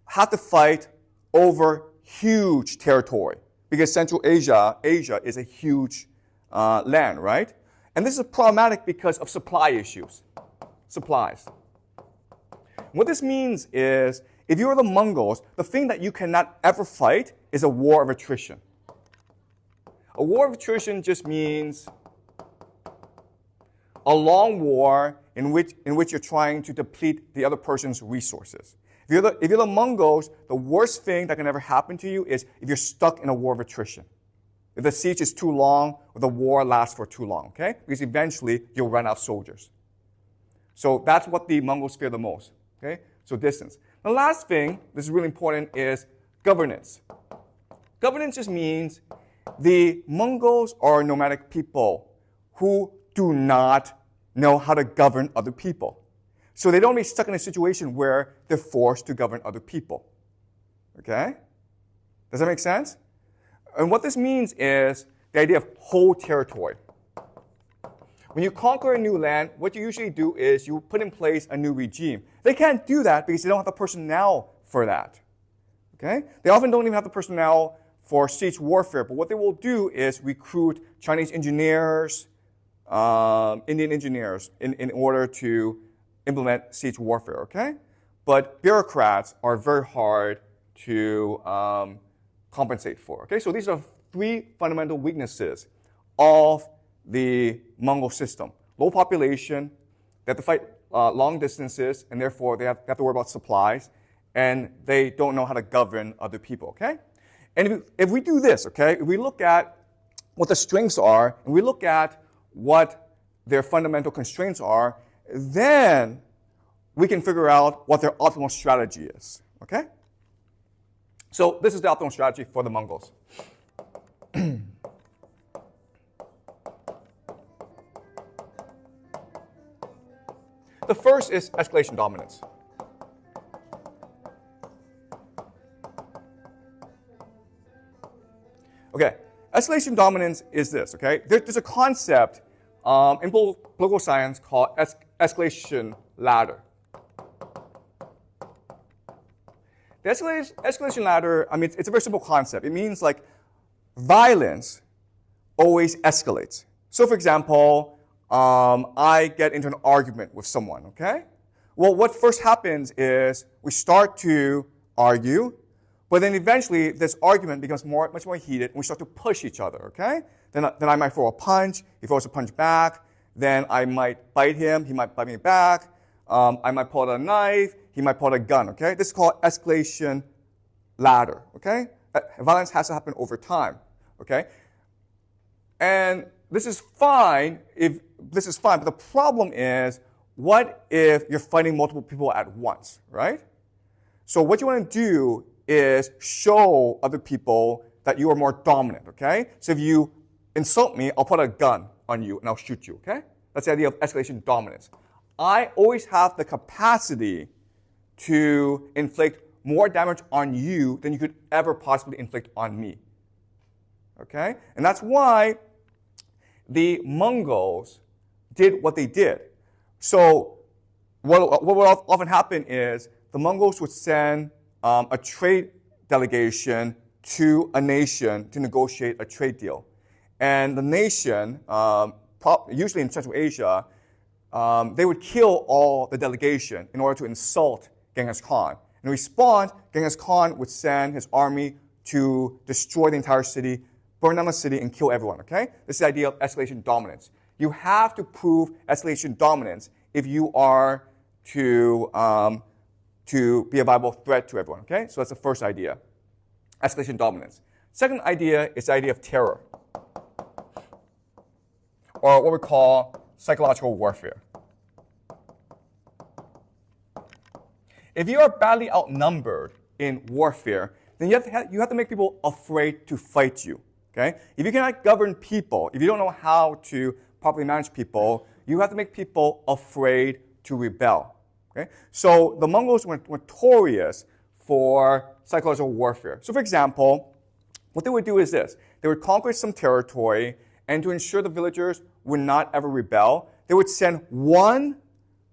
have to fight over huge territory because Central Asia is a huge land, right? And this is problematic because of supply issues. Supplies. What this means is, if you're the Mongols, the thing that you cannot ever fight is a war of attrition. A war of attrition just means a long war in which you're trying to deplete the other person's resources. If you're the Mongols, the worst thing that can ever happen to you is if you're stuck in a war of attrition. if the siege is too long or the war lasts for too long, okay? Because eventually you'll run out of soldiers. So that's what the Mongols fear the most, okay? So distance. The last thing, this is really important, is governance. Governance just means the Mongols are nomadic people who do not know how to govern other people. So they don't be stuck in a situation where they're forced to govern other people. Okay? Does that make sense? And what this means is the idea of whole territory. When you conquer a new land, what you usually do is you put in place a new regime. They can't do that because they don't have the personnel for that. Okay? They often don't even have the personnel for siege warfare, but what they will do is recruit Chinese engineers, Indian engineers in order to implement siege warfare, okay? But bureaucrats are very hard to compensate for, okay? So these are three fundamental weaknesses of the Mongol system. Low population, they have to fight long distances, and therefore they have to worry about supplies, and they don't know how to govern other people, okay? And if we do this, okay, if we look at what the strengths are, and we look at what their fundamental constraints are, then we can figure out what their optimal strategy is, okay? So this is the optimal strategy for the Mongols. The first is escalation dominance. Okay, escalation dominance is this, okay? There's a concept in political science called escalation ladder. The escalation ladder, I mean, it's a very simple concept. It means like violence always escalates. So for example, I get into an argument with someone, okay? Well, what first happens is we start to argue, but then eventually this argument becomes much more heated and we start to push each other, okay? Then I might throw a punch, he throws a punch back, then I might bite him, he might bite me back, I might pull out a knife, he might pull out a gun, okay? This is called escalation ladder, okay? Violence has to happen over time, okay? And this is fine, but the problem is, what if you're fighting multiple people at once, right? So what you want to do is show other people that you are more dominant, okay? So if you insult me, I'll put a gun on you and I'll shoot you, okay? That's the idea of escalation dominance. I always have the capacity to inflict more damage on you than you could ever possibly inflict on me, okay? And that's why the Mongols did what they did. So what would often happen is the Mongols would send a trade delegation to a nation to negotiate a trade deal. And the nation, usually in Central Asia, they would kill all the delegation in order to insult Genghis Khan. In response, Genghis Khan would send his army to destroy the entire city, burn down the city, and kill everyone, okay? This is the idea of escalation dominance. You have to prove escalation dominance if you are to be a viable threat to everyone, okay? So that's the first idea, escalation dominance. Second idea is the idea of terror, or what we call psychological warfare. If you are badly outnumbered in warfare, then you have to make people afraid to fight you, okay? If you cannot govern people, if you don't know how to properly manage people, you have to make people afraid to rebel. Okay? So the Mongols were notorious for psychological warfare. So for example, what they would do is this. They would conquer some territory, and to ensure the villagers would not ever rebel, they would send one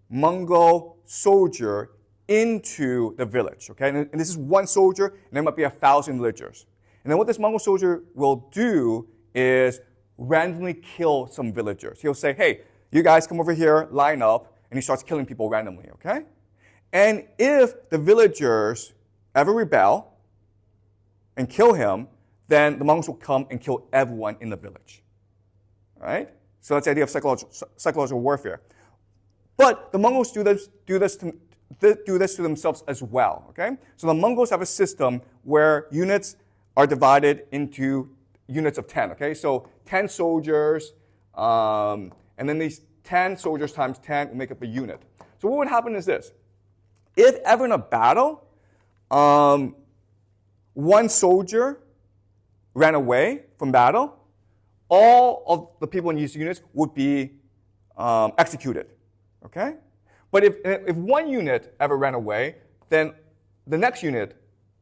Mongol soldier into the village. Okay? And this is one soldier, and there might be 1,000 villagers. And then what this Mongol soldier will do is randomly kill some villagers. He'll say, hey, you guys come over here, line up, and he starts killing people randomly, okay? And if the villagers ever rebel and kill him, then the Mongols will come and kill everyone in the village, right? So that's the idea of psychological warfare. But the Mongols do this to themselves as well, okay? So the Mongols have a system where units are divided into units of 10, okay? So 10 soldiers, and then these 10 soldiers times 10 will make up a unit. So what would happen is this. If ever in a battle, one soldier ran away from battle, all of the people in these units would be executed, okay? But if one unit ever ran away, then the next unit,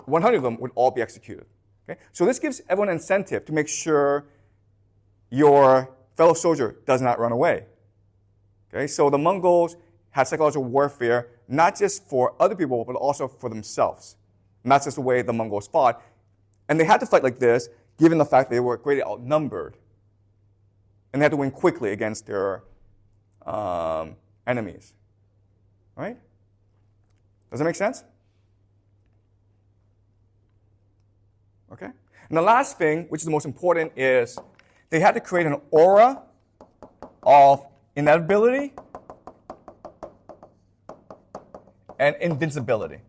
100 of them, would all be executed. Okay? So this gives everyone an incentive to make sure your fellow soldier does not run away. Okay? So the Mongols had psychological warfare not just for other people, but also for themselves. And that's just the way the Mongols fought. And they had to fight like this, given the fact they were greatly outnumbered. And they had to win quickly against their enemies. Right? Does that make sense? Okay? And the last thing, which is the most important, is they had to create an aura of inevitability and invincibility.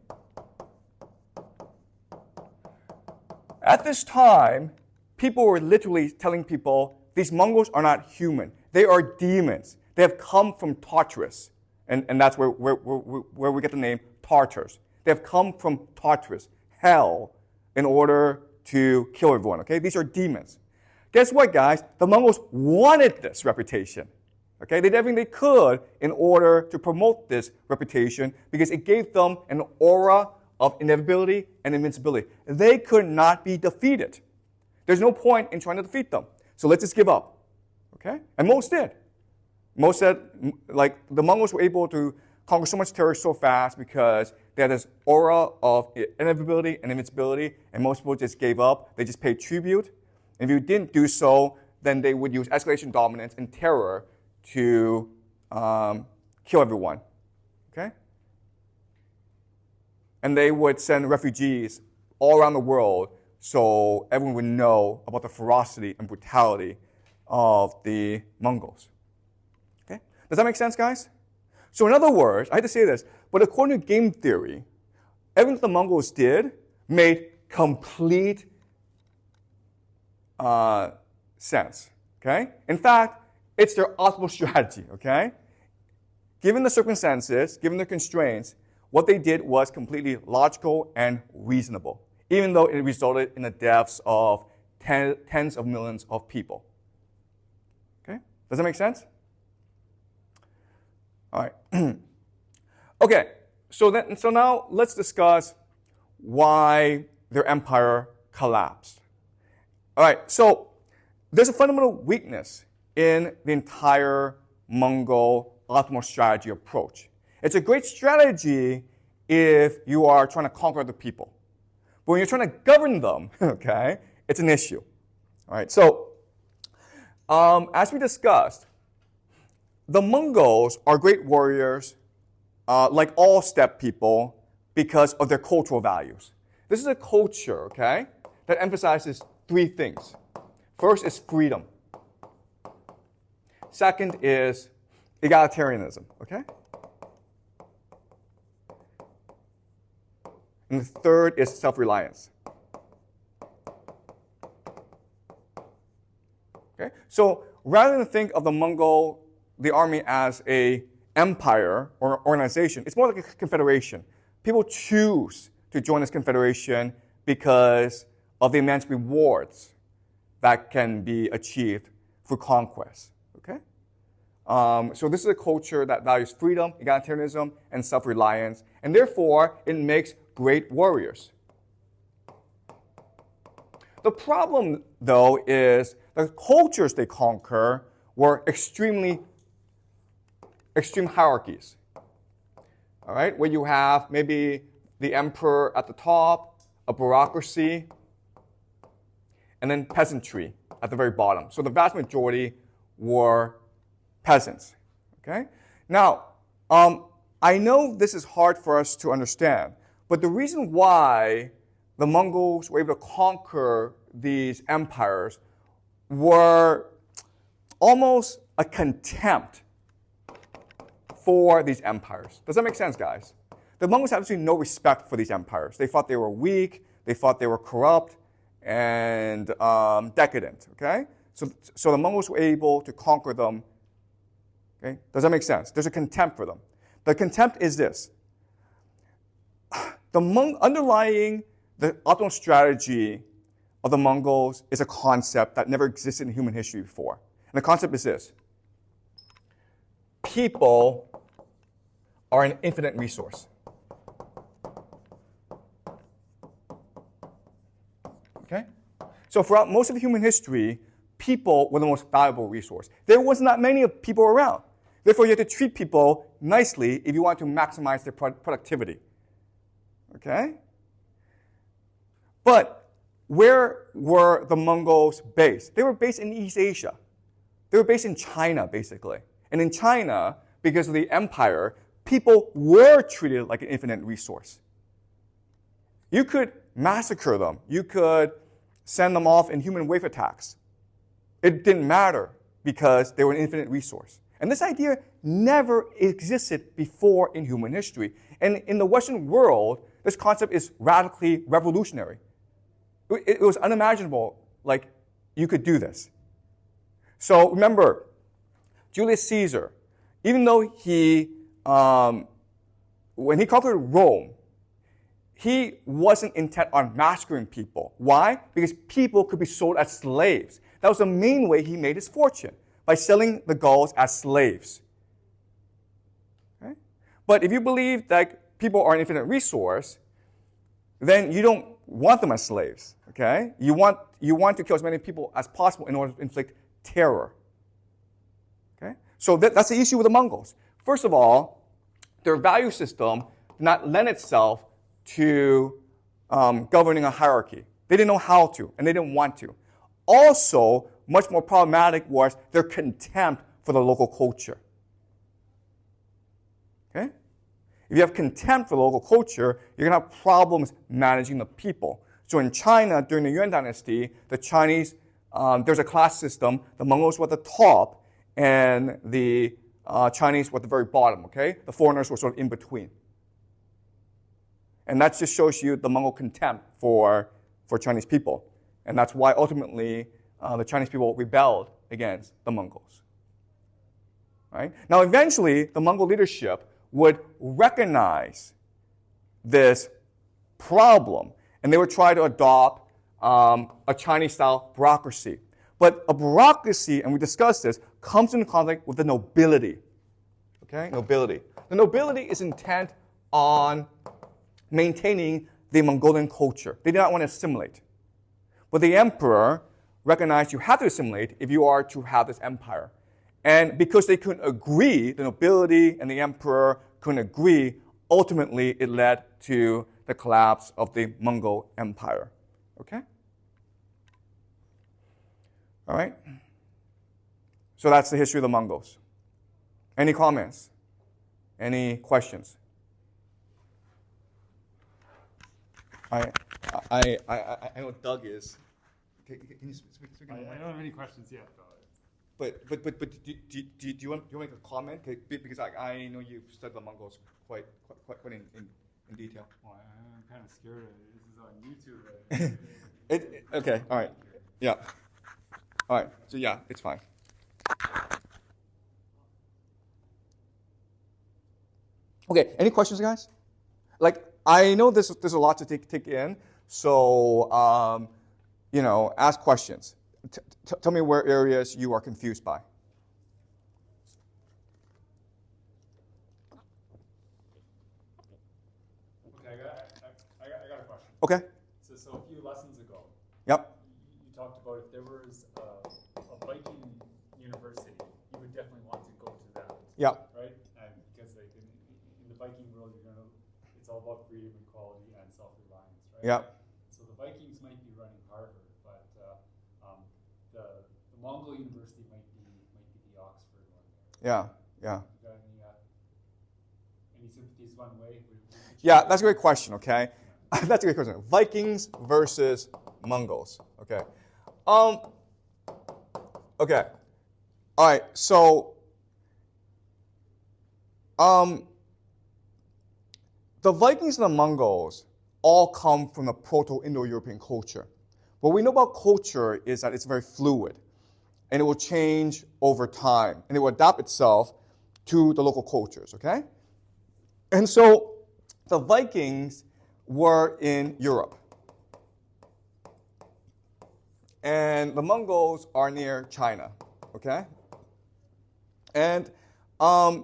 At this time, people were literally telling people, these Mongols are not human. They are demons. They have come from Tartarus. And that's where we get the name Tartars. They have come from Tartarus, hell, in order to kill everyone, okay? These are demons. Guess what, guys? The Mongols wanted this reputation, okay? They did everything they could in order to promote this reputation because it gave them an aura of inevitability and invincibility. They could not be defeated. There's no point in trying to defeat them. So let's just give up, okay? And most did. Most said, like, the Mongols were able to conquer so much territory so fast because they had this aura of inevitability and invincibility, and most people just gave up. They just paid tribute. And if you didn't do so, then they would use escalation dominance and terror to kill everyone, okay? And they would send refugees all around the world so everyone would know about the ferocity and brutality of the Mongols. Okay? Does that make sense, guys? So in other words, I hate to say this, but according to game theory, everything the Mongols did made complete sense. Okay? In fact, it's their optimal strategy. Okay? Given the circumstances, given the constraints, what they did was completely logical and reasonable, even though it resulted in the deaths of tens of millions of people. Okay? Does that make sense? All right. Okay, so now let's discuss why their empire collapsed. All right, so there's a fundamental weakness in the entire Mongol optimal strategy approach. It's a great strategy if you are trying to conquer other people. But when you're trying to govern them, okay, it's an issue. All right, so as we discussed, the Mongols are great warriors, like all steppe people, because of their cultural values. This is a culture, okay, that emphasizes three things. First is freedom. Second is egalitarianism, okay? And the third is self-reliance. Okay? So rather than think of the army as an empire or organization, it's more like a confederation. People choose to join this confederation because of the immense rewards that can be achieved through conquest. Okay? So this is a culture that values freedom, egalitarianism, and self-reliance, and therefore it makes great warriors. The problem, though, is the cultures they conquer were extreme hierarchies. All right, where you have maybe the emperor at the top, a bureaucracy, and then peasantry at the very bottom. So the vast majority were peasants. Okay? Now, I know this is hard for us to understand, but the reason why the Mongols were able to conquer these empires were almost a contempt for these empires. Does that make sense, guys? The Mongols had absolutely no respect for these empires. They thought they were weak, they thought they were corrupt, and decadent, okay? So the Mongols were able to conquer them, okay? Does that make sense? There's a contempt for them. The contempt is this. Underlying the optimal strategy of the Mongols is a concept that never existed in human history before. And the concept is this. People are an infinite resource. Okay? So throughout most of human history, people were the most valuable resource. There wasn't that many people around. Therefore, you had to treat people nicely if you want to maximize their productivity. Okay? But where were the Mongols based? They were based in East Asia. They were based in China, basically. And in China, because of the empire, people were treated like an infinite resource. You could massacre them. You could send them off in human wave attacks. It didn't matter because they were an infinite resource. And this idea never existed before in human history. And in the Western world, this concept is radically revolutionary. It was unimaginable, like, you could do this. So remember, Julius Caesar, even though when he conquered Rome, he wasn't intent on massacring people. Why? Because people could be sold as slaves. That was the main way he made his fortune, by selling the Gauls as slaves. Okay? But if you believe that people are an infinite resource, then you don't want them as slaves. Okay? You want to kill as many people as possible in order to inflict terror. Okay? So that's the issue with the Mongols. First of all, their value system did not lend itself to governing a hierarchy. They didn't know how to, and they didn't want to. Also, much more problematic was their contempt for the local culture. Okay? If you have contempt for the local culture, you're going to have problems managing the people. So in China, during the Yuan dynasty, the Chinese, there's a class system. The Mongols were at the top, and the Chinese were at the very bottom, okay? The foreigners were sort of in between. And that just shows you the Mongol contempt for Chinese people. And that's why ultimately the Chinese people rebelled against the Mongols. Right? Now eventually, the Mongol leadership would recognize this problem, and they would try to adopt a Chinese-style bureaucracy. But a bureaucracy, and we discussed this, comes into conflict with the nobility. Okay? Nobility. The nobility is intent on maintaining the Mongolian culture. They did not want to assimilate. But the emperor recognized you have to assimilate if you are to have this empire. And because they couldn't agree, the nobility and the emperor couldn't agree, ultimately it led to the collapse of the Mongol Empire. Okay? All right? So that's the history of the Mongols. Any comments? Any questions? I know Doug is. Can you speak I don't have any questions yet, though. But do you want to make a comment? Because I know you've studied the Mongols quite in detail. Well, I'm kind of scared. This is on YouTube. Okay. All right. Yeah. All right. So yeah, it's fine. Okay. Any questions, guys? Like, I know there's a lot to take in, so ask questions. Tell me where areas you are confused by. Okay, I got a question. Okay. So a few lessons ago, Yep. you talked about if there was a Viking university, you would definitely want to go to that. Yep. Right? And because like in the Viking world, it's all about freedom, equality, and self-reliance, right? Yep. So the Vikings might be running Harvard, but the Mongol University might be the Oxford one. Yeah. Yeah. You got any sympathies one way? Yeah, that's a great question. Okay, that's a great question. Vikings versus Mongols. Okay. Okay. All right. So, the Vikings and the Mongols all come from the Proto Indo-European culture. What we know about culture is that it's very fluid, and it will change over time, and it will adapt itself to the local cultures, okay? And so the Vikings were in Europe, and the Mongols are near China, okay? And I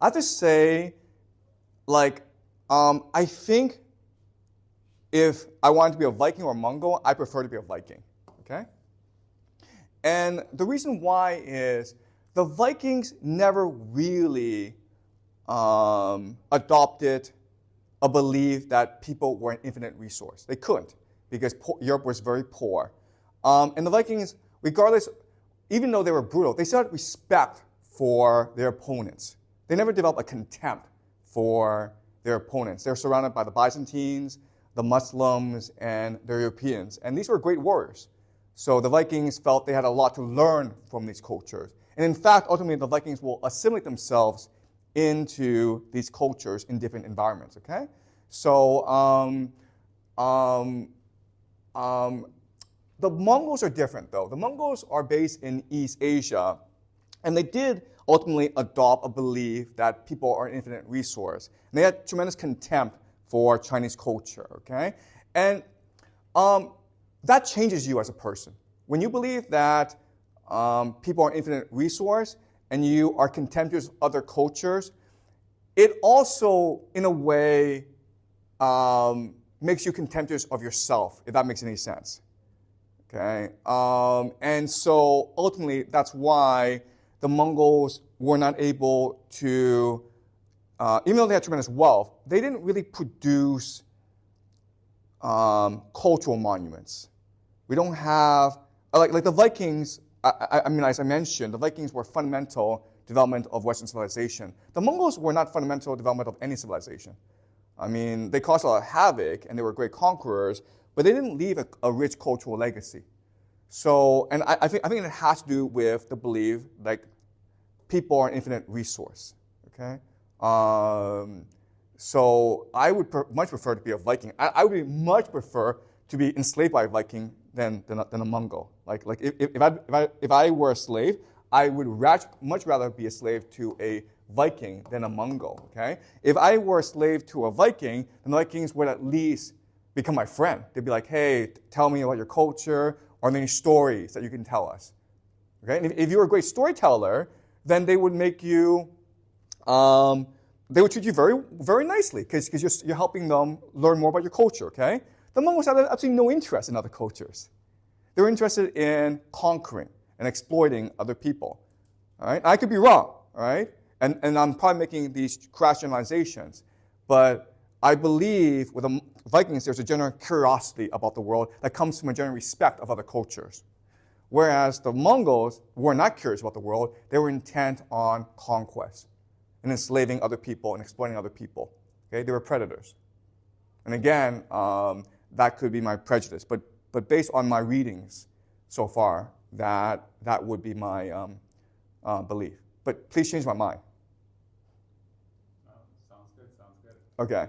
have to say, like, I think if I wanted to be a Viking or a Mongol, I prefer to be a Viking, okay? And the reason why is the Vikings never really adopted a belief that people were an infinite resource. They couldn't because Europe was very poor. And the Vikings, regardless, even though they were brutal, they still had respect for their opponents. They never developed a contempt for their opponents. They're surrounded by the Byzantines, the Muslims, and the Europeans. And these were great warriors. So the Vikings felt they had a lot to learn from these cultures. And in fact, ultimately, the Vikings will assimilate themselves into these cultures in different environments, okay? So the Mongols are different, though. The Mongols are based in East Asia, and they did ultimately adopt a belief that people are an infinite resource. And they had tremendous contempt for Chinese culture, okay? And that changes you as a person. When you believe that people are an infinite resource and you are contemptuous of other cultures, it also, in a way, makes you contemptuous of yourself, if that makes any sense. Okay? And so ultimately, that's why the Mongols were not able to, even though they had tremendous wealth, they didn't really produce cultural monuments. We don't have, like the Vikings, I mean, as I mentioned, the Vikings were fundamental development of Western civilization. The Mongols were not fundamental development of any civilization. I mean, they caused a lot of havoc, and they were great conquerors, but they didn't leave a rich cultural legacy. So, and I think it has to do with the belief, like, people are an infinite resource, okay? So I would much prefer to be a Viking. I would much prefer to be enslaved by a Viking than a Mongol. Like if I were a slave, I would much rather be a slave to a Viking than a Mongol, okay? If I were a slave to a Viking, then the Vikings would at least become my friend. They'd be like, hey, tell me about your culture, or any stories that you can tell us, okay? And if you were a great storyteller, then they would make you, they would treat you very, very nicely because you're helping them learn more about your culture, okay? The Mongols had absolutely no interest in other cultures. They were interested in conquering and exploiting other people, all right? I could be wrong, all right? And I'm probably making these crass generalizations, but I believe with the Vikings, there's a general curiosity about the world that comes from a general respect of other cultures. Whereas the Mongols were not curious about the world, they were intent on conquest and enslaving other people and exploiting other people. Okay, they were predators. And again, that could be my prejudice, but based on my readings so far, that would be my belief. But please change my mind. Sounds good. Okay,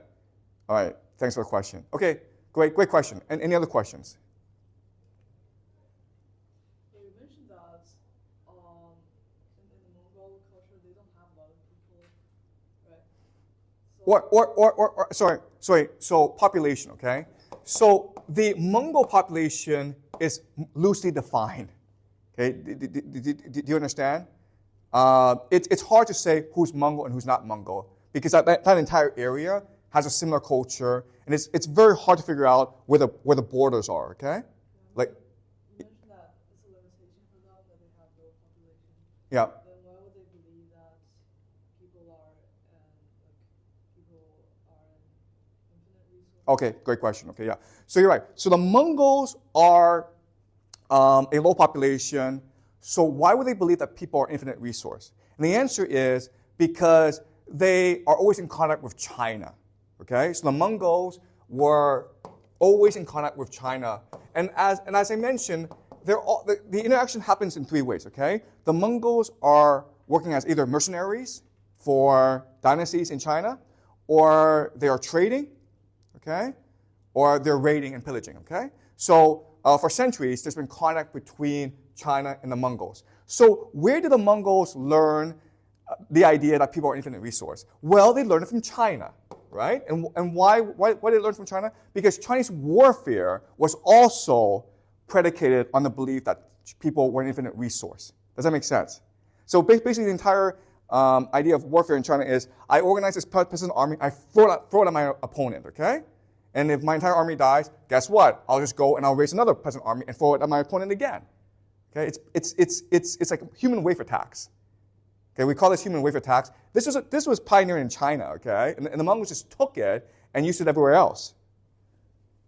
all right. Thanks for the question. Okay, great question. And any other questions? So you mentioned that in the Mongol culture they don't have a lot of people, right? So Sorry. So population, okay? So the Mongol population is loosely defined. Okay, do you understand? It's hard to say who's Mongol and who's not Mongol because that entire area has a similar culture, and it's very hard to figure out where the borders are. Okay, like you mentioned that it's a limitation for them that they have no population. yeah. Then why would they believe that people are an infinite resource? Okay, great question. Okay, yeah. So you're right. So the Mongols are a low population. So why would they believe that people are an infinite resource? And the answer is because they are always in contact with China. Okay, so the Mongols were always in contact with China, and as I mentioned, the interaction happens in three ways. Okay, the Mongols are working as either mercenaries for dynasties in China, or they are trading. Okay, or they're raiding and pillaging. Okay, So for centuries, there's been contact between China and the Mongols. So where did the Mongols learn the idea that people are infinite resource? Well, they learned it from China, right? And why did they learn from China? Because Chinese warfare was also predicated on the belief that people were an infinite resource. Does that make sense? So basically the entire idea of warfare in China is I organize this peasant army, I throw it at my opponent, okay? And if my entire army dies, guess what? I'll just go and I'll raise another peasant army and throw it at my opponent again. Okay? It's like human wafer tax. Okay, we call this human wafer tax. This was pioneered in China, okay? And the Mongols just took it and used it everywhere else.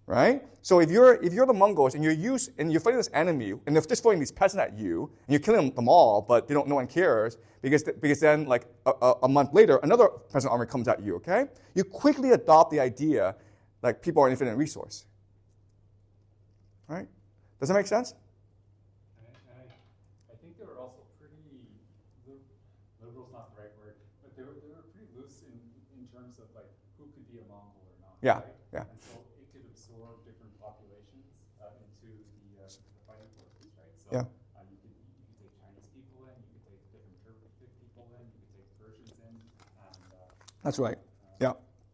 Right? So if you're the Mongols and you're fighting this enemy and they're just throwing these peasants at you and you're killing them all, but no one cares because then like a month later another peasant army comes at you. Okay? You quickly adopt the idea like people are an infinite resource. Right? Does that make sense? I think they were also pretty liberal's not the right word, but they were pretty loose in terms of like who could be a Mongol or not. Yeah. Right? Yeah. And so it could absorb different populations into the fighting forces, right? So Yeah. You could take Chinese people in, you could take different Turkic people in, you could take Persians in, and That's right. Yeah.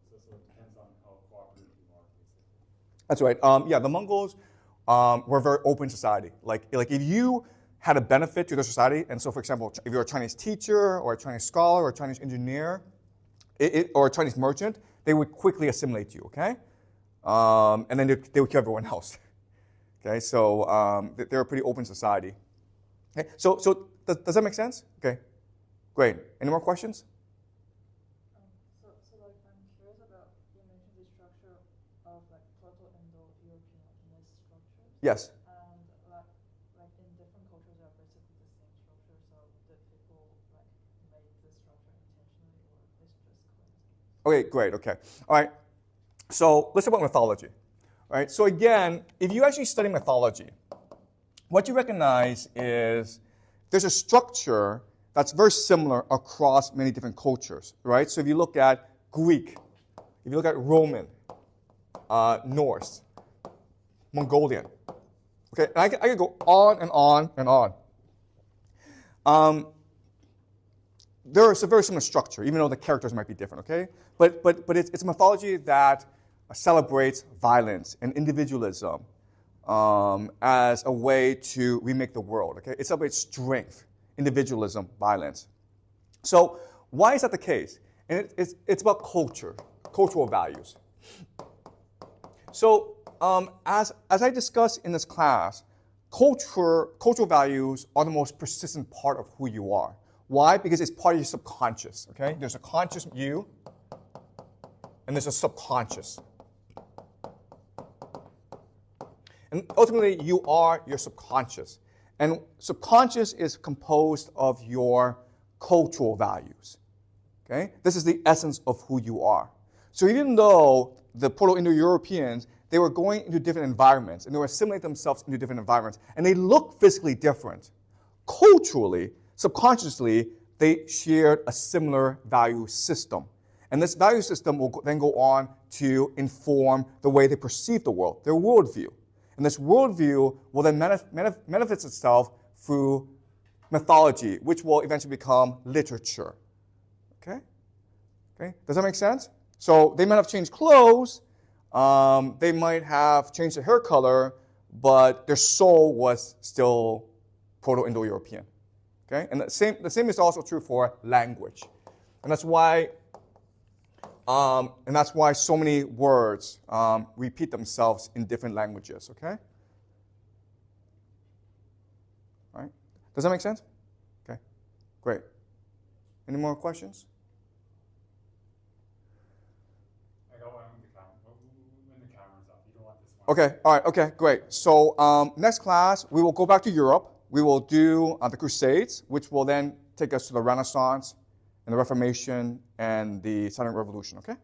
So it depends on how cooperative you are, basically. That's right. The Mongols were a very open society. Like if you had a benefit to the society, and so for example, if you're a Chinese teacher or a Chinese scholar or a Chinese engineer or a Chinese merchant, they would quickly assimilate you, okay? And then they would kill everyone else. Okay, so they're a pretty open society. Okay, so does that make sense? Okay, great. Any more questions? So like I'm curious about, you mentioned the structure of like Proto Indo-European myth structures. Yes. And like in different cultures they are basically the same structure. So did people like make this structure intentionally or it's just coincidence? Okay, great. Okay, all right. So let's talk about mythology. All right. So again, if you actually study mythology, what you recognize is there's a structure that's very similar across many different cultures, right? So if you look at Greek, if you look at Roman, Norse, Mongolian, okay, and I could go on and on and on. There's a very similar structure, even though the characters might be different, okay? But it's a mythology that celebrates violence and individualism as a way to remake the world, okay? It celebrates strength, individualism, violence. So why is that the case? And it's about culture, cultural values. So as I discussed in this class, cultural values are the most persistent part of who you are. Why? Because it's part of your subconscious, okay? There's a conscious you, and there's a subconscious. And ultimately, you are your subconscious. And subconscious is composed of your cultural values, okay? This is the essence of who you are. So even though the Proto Indo-Europeans, they were going into different environments, and they were assimilating themselves into different environments, and they look physically different, culturally, subconsciously, they shared a similar value system. And this value system will then go on to inform the way they perceive the world, their worldview. And this worldview will then manifest itself through mythology, which will eventually become literature. Okay? Does that make sense? So they might have changed clothes, they might have changed their hair color, but their soul was still Proto-Indo-European. Okay? And the same is also true for language. And that's why so many words repeat themselves in different languages, okay? All right? Does that make sense? Okay, great. Any more questions? I got one when the camera's off. You don't want this one. Okay, all right, okay, great. So next class, we will go back to Europe. We will do the Crusades, which will then take us to the Renaissance and the Reformation and the Silent Revolution, okay?